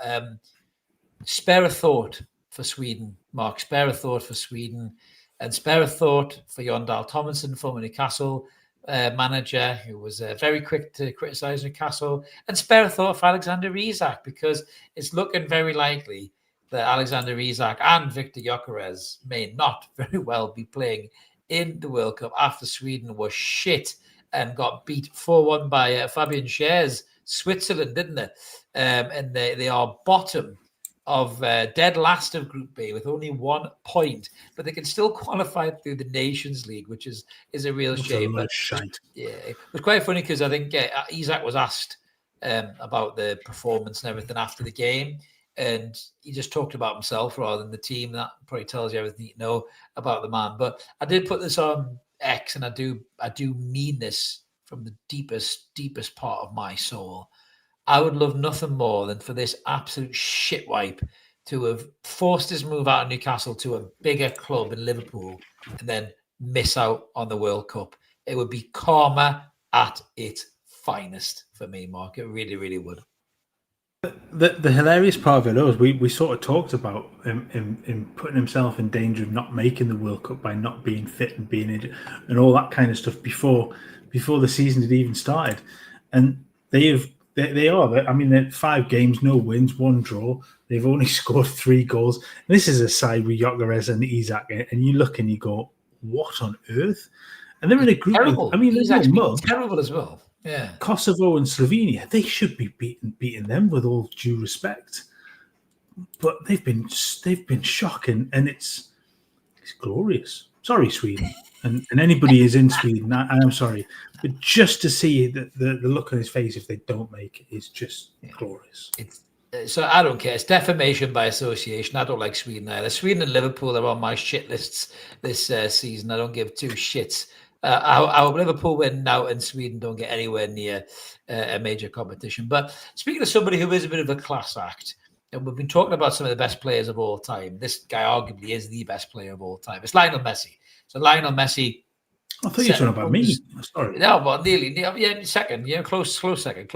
Spare a thought for Sweden, Mark. Spare a thought for Sweden, and spare a thought for Jon Dahl Tomasson, former Newcastle manager, who was very quick to criticise Newcastle, and spare a thought for Alexander Isak, because it's looking very likely that Alexander Isak and Victor Gyökeres may not very well be playing in the World Cup after Sweden was shit and got beat 4-1 by Fabian Schär's Switzerland, didn't they? And they are bottom of dead last of Group B with only 1 point, but they can still qualify through the Nations League, which is a real shame. But yeah, it was quite funny because I think Isak was asked about the performance and everything after the game, and he just talked about himself rather than the team. That probably tells you everything you know about the man. But I did put this on X, and I do mean this from the deepest part of my soul. I would love nothing more than for this absolute shitwipe to have forced his move out of Newcastle to a bigger club in Liverpool and then miss out on the World Cup. It would be karma at its finest for me, Mark. It really, really would. The hilarious part of it is we sort of talked about him putting himself in danger of not making the World Cup by not being fit and being injured and all that kind of stuff before the season had even started. And they are. I mean, they're 5 games, no wins, 1 draw. They've only scored 3 goals. And this is a side with Gyökeres and Isak, and you look and you go, "What on earth?" And they're in a group. Terrible. I mean, they're terrible as well. Yeah, Kosovo and Slovenia. They should be beating them with all due respect, but they've been shocking, and it's glorious. Sorry, Sweden, and anybody is in Sweden. I'm sorry, but just to see the look on his face if they don't make it is just glorious. So I don't care. It's defamation by association. I don't like Sweden either. Sweden and Liverpool are on my shit lists this season. I don't give two shits. I hope Liverpool win now and Sweden don't get anywhere near a major competition. But speaking of somebody who is a bit of a class act, and we've been talking about some of the best players of all time. This guy arguably is the best player of all time. It's Lionel Messi. So Lionel Messi. I thought you were talking about me. Sorry. No, but nearly. Yeah, second. Yeah, close second.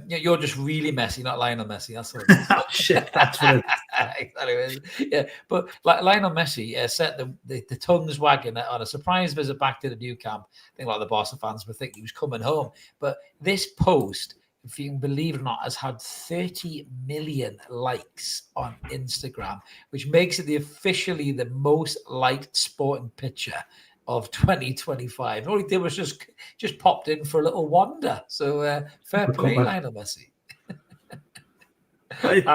You're just really Messi, not Lionel Messi. That's what it is. Oh, shit, that's what it is. Yeah, but Lionel Messi set the tongues wagging on a surprise visit back to the new camp. I think a lot of the Barca fans would think he was coming home. But this post, if you can believe it or not, has had 30 million likes on Instagram, which makes it officially the most liked sporting picture of 2025. All he did was just popped in for a little wander. So fair play, Lionel Messi.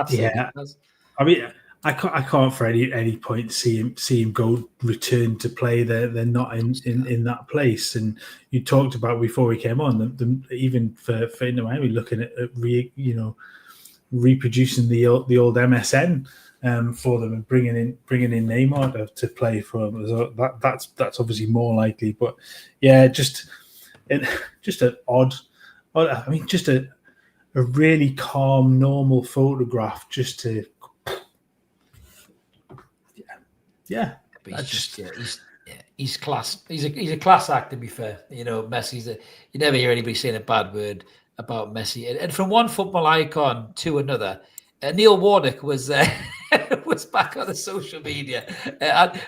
Yeah, I mean, I can't for any point see him go return to play. They're not in that place. And you talked about before we came on, even for Inter Miami, looking at reproducing the old MSN. For them and bringing in Neymar to play for them. So that's obviously more likely. But yeah, just an odd. I mean, just a really calm, normal photograph. Just to yeah. He's class. He's a class act, to be fair. Messi's you never hear anybody saying a bad word about Messi. And from one football icon to another, Neil Warnock was was back on the social media.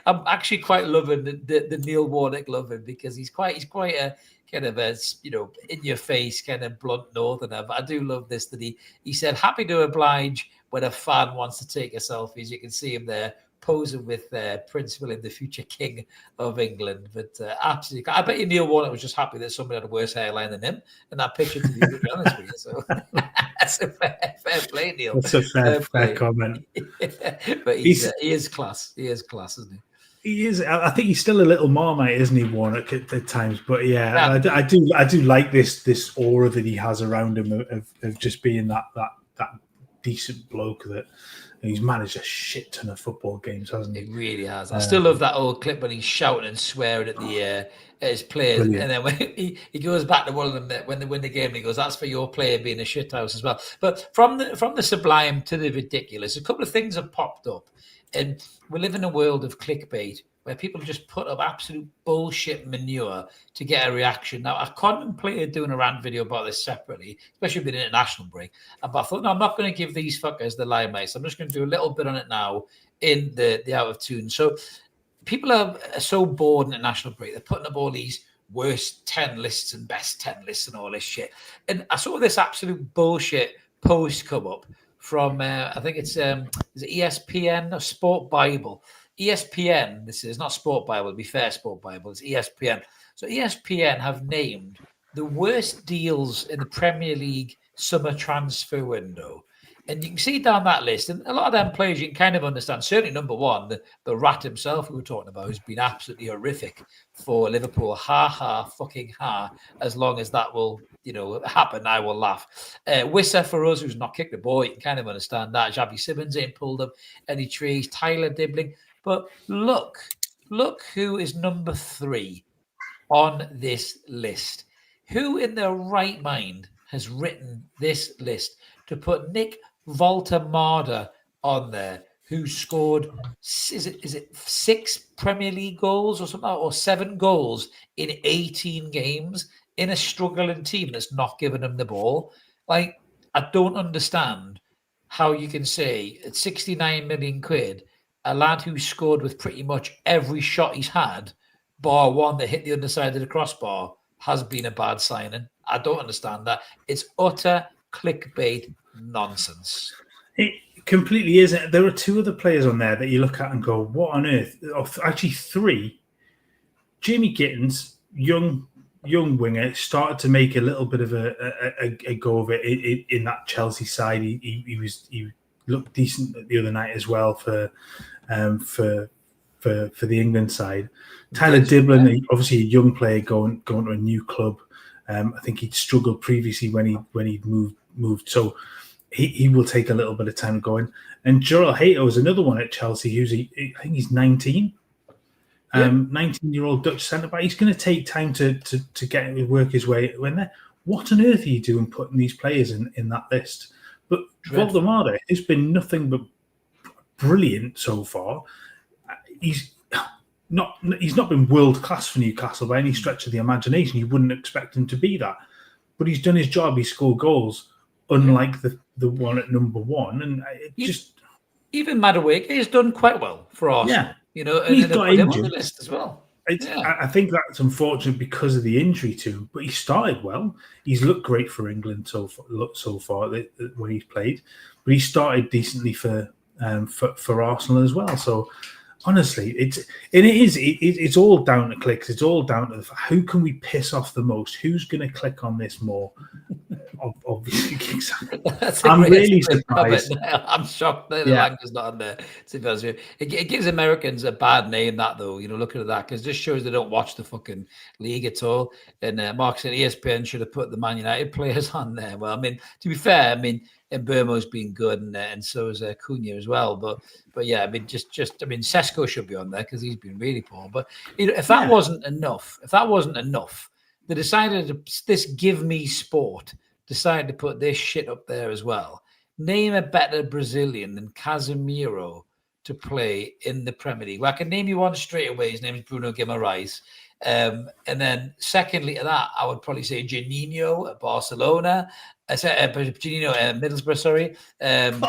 I'm actually quite loving the Neil Warnock loving, because he's quite a kind of a in your face kind of blunt northerner. But I do love this, that he said happy to oblige when a fan wants to take a selfie. As you can see him there posing with Prince William, the future king of England. But absolutely, I bet you Neil Warnock was just happy that somebody had a worse hairline than him in that picture, to be honest with you. So that's a fair play, Neil. That's a fair comment. But he is class. He is class, isn't he? He is. I think he's still a little Marmite, isn't he, Warnock, at times? But yeah, I do like this aura that he has around him of just being that decent bloke that. He's managed a shit ton of football games, hasn't he? He really has. I still love that old clip when he's shouting and swearing at his players. Brilliant. And then when he goes back to one of them when they win the game, and he goes, "That's for your player being a shithouse as well." But from the sublime to the ridiculous, a couple of things have popped up, and we live in a world of clickbait where people just put up absolute bullshit manure to get a reaction. Now, I contemplated doing a rant video about this separately, especially with the international break. But I thought, no, I'm not going to give these fuckers the limelight. So I'm just going to do a little bit on it now in the Out of Toon. So people are so bored in the national break. They're putting up all these worst 10 lists and best 10 lists and all this shit. And I saw this absolute bullshit post come up from, I think it's ESPN or Sport Bible. ESPN, this is not Sport Bible, to be fair, Sport Bible, it's ESPN. So ESPN have named the worst deals in the Premier League summer transfer window. And you can see down that list, and a lot of them players you can kind of understand. Certainly number one, the rat himself we were talking about, has been absolutely horrific for Liverpool. Fucking ha. As long as that will, happen, I will laugh. Wissa for us, who's not kicked the ball, you can kind of understand that. Xavi Simmons ain't pulled up any trees. Tyler Dibbling. But look who is number 3 on this list. Who in their right mind has written this list to put Nick Voltemada on there, who scored, is it 6 Premier League goals or something, or 7 goals in 18 games in a struggling team that's not giving him the ball? Like, I don't understand how you can say at 69 million quid, a lad who scored with pretty much every shot he's had, bar one that hit the underside of the crossbar, has been a bad signing. I don't understand that. It's utter clickbait nonsense. It completely isn't. There are 2 other players on there that you look at and go, what on earth? Actually, 3. Jamie Gittins, young winger, started to make a little bit of a go of it in that Chelsea side. He looked decent the other night as well for for the England side. Tyler Diblin, obviously a young player going to a new club. I think he'd struggled previously when he'd moved. So he will take a little bit of time going. And Gerald Hayter is another one at Chelsea I think he's 19. 19-year-old Dutch centre-back. He's going to take time to work his way in there. What on earth are you doing putting these players in that list? But Voldemade has been nothing but brilliant so far. He's not been world class for Newcastle by any stretch of the imagination. You wouldn't expect him to be that, but he's done his job. He scored goals, unlike the one at number one, and even Madueke has done quite well for Arsenal. Yeah, and he's got him on the list as well. I think that's unfortunate because of the injury to him, but he started well. He's looked great for England so far when he's played, but he started decently for Arsenal as well. So honestly, it's all down to clicks. It's all down to who can we piss off the most? Who's going to click on this more? Obviously, I'm really surprised. I'm shocked that the language's not on there. To be honest with you, it gives Americans a bad name. That though, looking at that, because it just shows they don't watch the fucking league at all. And Mark said ESPN should have put the Man United players on there. Well, I mean, to be fair, and Burmo's been good, and so is Cunha as well. But yeah, I mean, Sesko should be on there because he's been really poor. But if that wasn't enough, they decided this Give Me Sport decided to put this shit up there as well. Name a better Brazilian than Casemiro to play in the Premier League. Well, I can name you one straight away. His name is Bruno Guimaraes. And then secondly to that, I would probably say Juninho at Barcelona. I said Juninho at Middlesbrough, sorry. That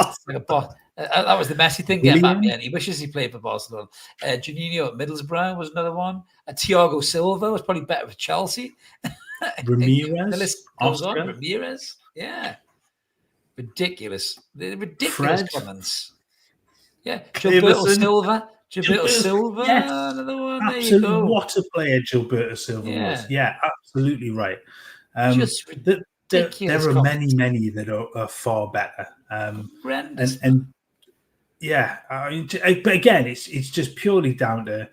was the Messi thing. Yeah, Batman. He wishes he played for Barcelona. Juninho at Middlesbrough was another one. Thiago Silva was probably better for Chelsea. Ramirez. The list goes on. Ramirez. Yeah. Ridiculous. Ridiculous comments. Yeah. Gilberto Silva. Yeah. Another one. Absolutely. There you go. What a player Gilberto Silva was. Yeah, absolutely right. Just ridiculous. There are many that are far better. Horrendous. And yeah, but again, it's just purely down to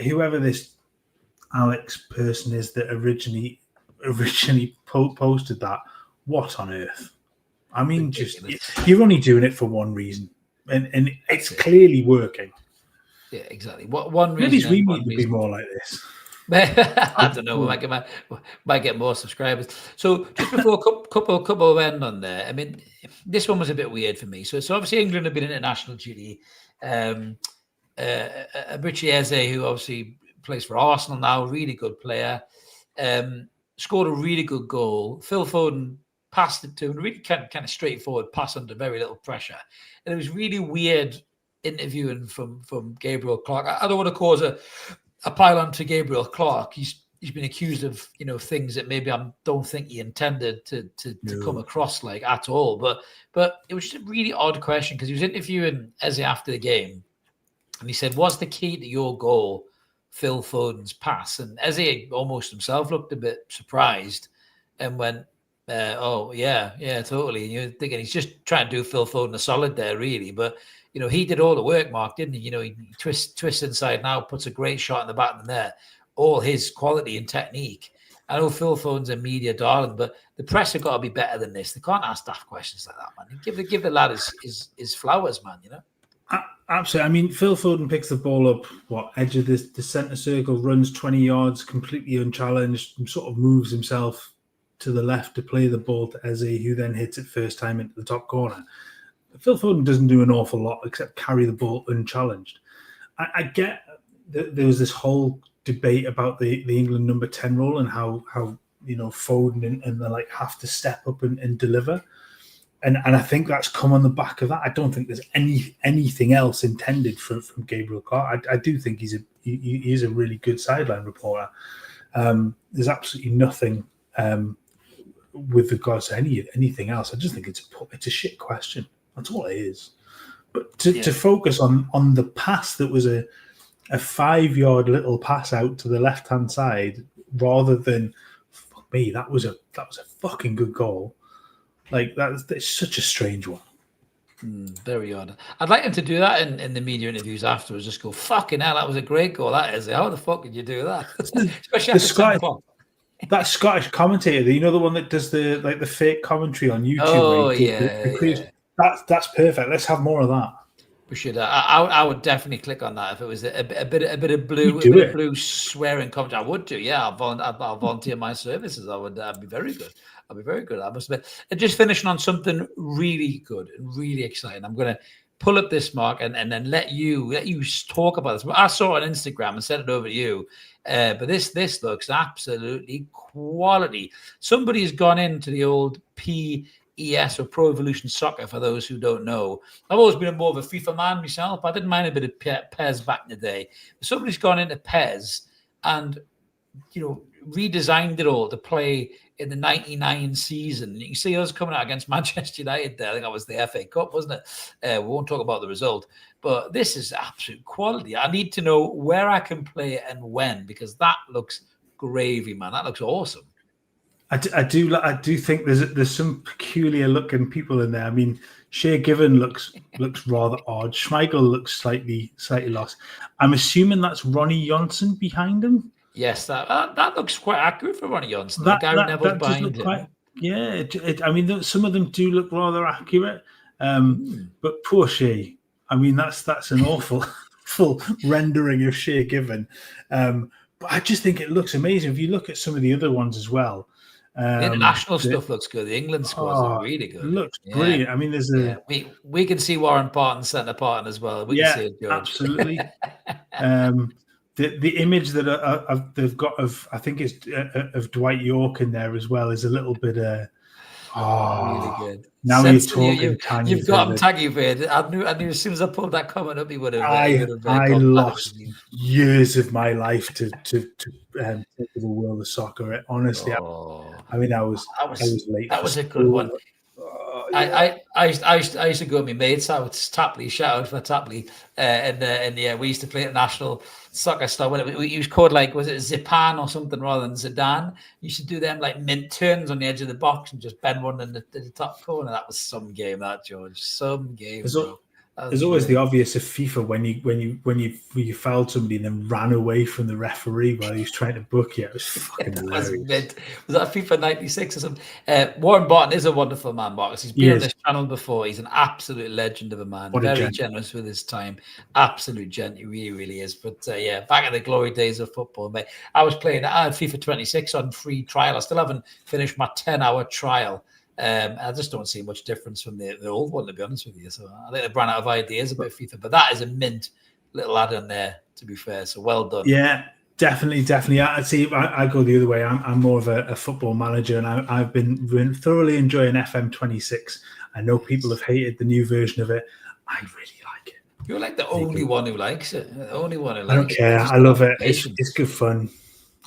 whoever this Alex person is that originally posted that. What on earth? I mean, you're only doing it for one reason, and it's clearly working. Yeah, exactly. What one reason? Maybe we need to be more like this. I don't know. We might get more subscribers. So just before couple end on there. I mean, this one was a bit weird for me. So obviously England have been international duty. Richie Eze, who obviously plays for Arsenal now, really good player, scored a really good goal. Phil Foden passed it to him, really kind of straightforward pass under very little pressure, and it was really weird interviewing from Gabriel Clark. I don't want to cause a pile-on to Gabriel Clark. He's been accused of things that maybe I don't think he intended to come across like at all. But it was just a really odd question because he was interviewing Eze after the game, and he said, "What's the key to your goal, Phil Foden's pass?" And Eze almost himself looked a bit surprised and went, "Oh yeah, totally." And you're thinking he's just trying to do Phil Foden a solid there, really, but. He did all the work, Mark, didn't he? He twists inside now, puts a great shot in the back of the net. All his quality and technique. I know Phil Foden's a media darling, but the press have got to be better than this. They can't ask daft questions like that, man. Give the lad his flowers, man. Absolutely. I mean, Phil Foden picks the ball up, edge of the centre circle, runs 20 yards, completely unchallenged, and sort of moves himself to the left to play the ball to Eze, who then hits it first time into the top corner. Phil Foden doesn't do an awful lot except carry the ball unchallenged. I get that there was this whole debate about the England number 10 role and how Foden and they have to step up and deliver. And I think that's come on the back of that. I don't think there's anything else intended from Gabriel Clark. I do think he is a really good sideline reporter. There's absolutely nothing with regards to anything else. I just think it's a shit question. That's all it is. But to focus on the pass that was a 5-yard little pass out to the left-hand side rather than, fuck me, that was a fucking good goal. That's such a strange one. Very odd. I'd like him to do that in the media interviews afterwards. Just go, fucking hell, that was a great goal. That is. How the fuck did you do that? Especially after 10 o'clock. That Scottish commentator, the one that does the fake commentary on YouTube. Oh yeah. That's perfect. Let's have more of that. We should. I would definitely click on that if it was a bit of blue swearing commentary. I would do. Yeah, I'll volunteer my services. I'd be very good. I'll be very good. I must admit. And just finishing on something really good and really exciting. I'm going to pull up this, Mark, and then let you talk about this. I saw it on Instagram and sent it over to you. But this looks absolutely quality. Somebody has gone into the old PES, or Pro Evolution Soccer, for those who don't know. I've always been more of a FIFA man myself. I didn't mind a bit of PES back in the day. But somebody's gone into PES and redesigned it all to play in the 99 season. You can see us coming out against Manchester United there. I think that was the FA Cup, wasn't it? We won't talk about the result. But this is absolute quality. I need to know where I can play and when, because that looks gravy, man. That looks awesome. I do think there's some peculiar looking people in there. I mean, Shea Given looks rather odd. Schmeichel looks slightly lost. I'm assuming that's Ronnie Johnson behind him. Yes, that looks quite accurate for Ronnie Johnson. Gary Neville's behind him. Yeah, I mean, some of them do look rather accurate. But poor Shea. I mean, that's an awful full rendering of Shea Given. But I just think it looks amazing. If you look at some of the other ones as well. The international stuff looks good. The England squads look really good. It looks brilliant. I mean, there's we can see Warren Parton, centre Parton as well. We can see it, George. Absolutely. The image that they've got of, I think it's of Dwight York in there as well, is a little bit really good. Now you're talking. You've got him tagging for. I knew as soon as I pulled that comment up, he would have. I lost years of my life to take over the world of soccer. Honestly, I was late. That was a good one. I used to go with my mates. I was Tapley, shout out for Tapley, and we used to play at national soccer style. When it was called, like, was it Zipan or something rather than Zidane? You should do them like mint turns on the edge of the box and just bend one in the top corner. That was some game, that, George. Some game. There's always the obvious of FIFA when you fouled somebody and then ran away from the referee while he was trying to book you. It was fucking hilarious. Was that FIFA 96 or something? Warren Barton is a wonderful man, Marcus. He's been on this channel before. He's an absolute legend of a man. Very generous with his time. Absolute gent. He really, really is. But back in the glory days of football, mate. I had FIFA 26 on free trial. I still haven't finished my 10-hour trial. I just don't see much difference from the old one, to be honest with you. So I think they've run out of ideas about FIFA, but that is a mint little add-on there, to be fair. So well done. Yeah, definitely. I go the other way. I'm more of a football manager, and I've been thoroughly enjoying FM26. I know people have hated the new version of it. I really like it. You're like the only one who likes it. The only one who likes it. I don't care. I love it. It's good fun.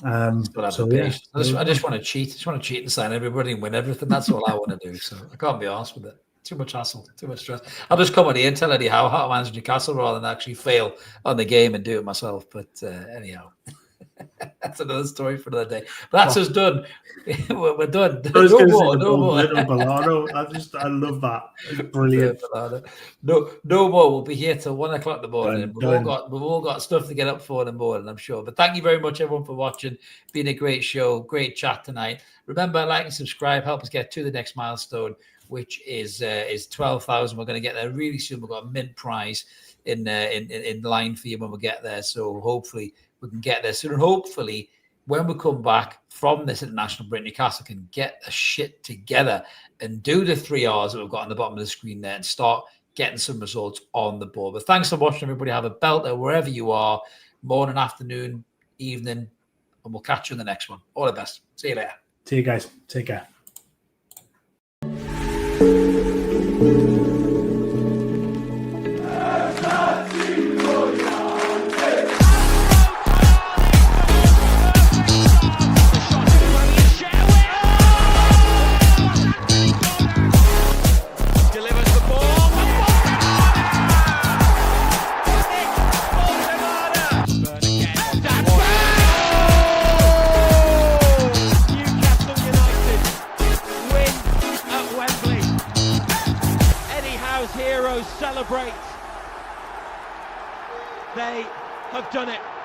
I just want to cheat. I just want to cheat and sign everybody and win everything. That's all I want to do. So I can't be arsed with it. Too much hassle, too much stress. I'll just come on here and tell Eddie how I manage Newcastle rather than actually fail on the game and do it myself. But anyhow, that's another story for another day. But that's us done. We're done. No more. I love that. It's brilliant. No more. We'll be here till 1 o'clock in the morning. We've all got stuff to get up for in the morning, I'm sure. But thank you very much, everyone, for watching. Been a great show, great chat tonight. Remember, like and subscribe. Help us get to the next milestone, which is 12,000. We're going to get there really soon. We've got a mint prize in line for you when we get there. So hopefully we can get there soon. And hopefully, when we come back from this international break, Newcastle can get the shit together and do the 3 hours that we've got on the bottom of the screen there and start getting some results on the board. But thanks for watching, everybody. Have a belter wherever you are, morning, afternoon, evening, and we'll catch you in the next one. All the best. See you later. See you guys. Take care. celebrate. They have done it.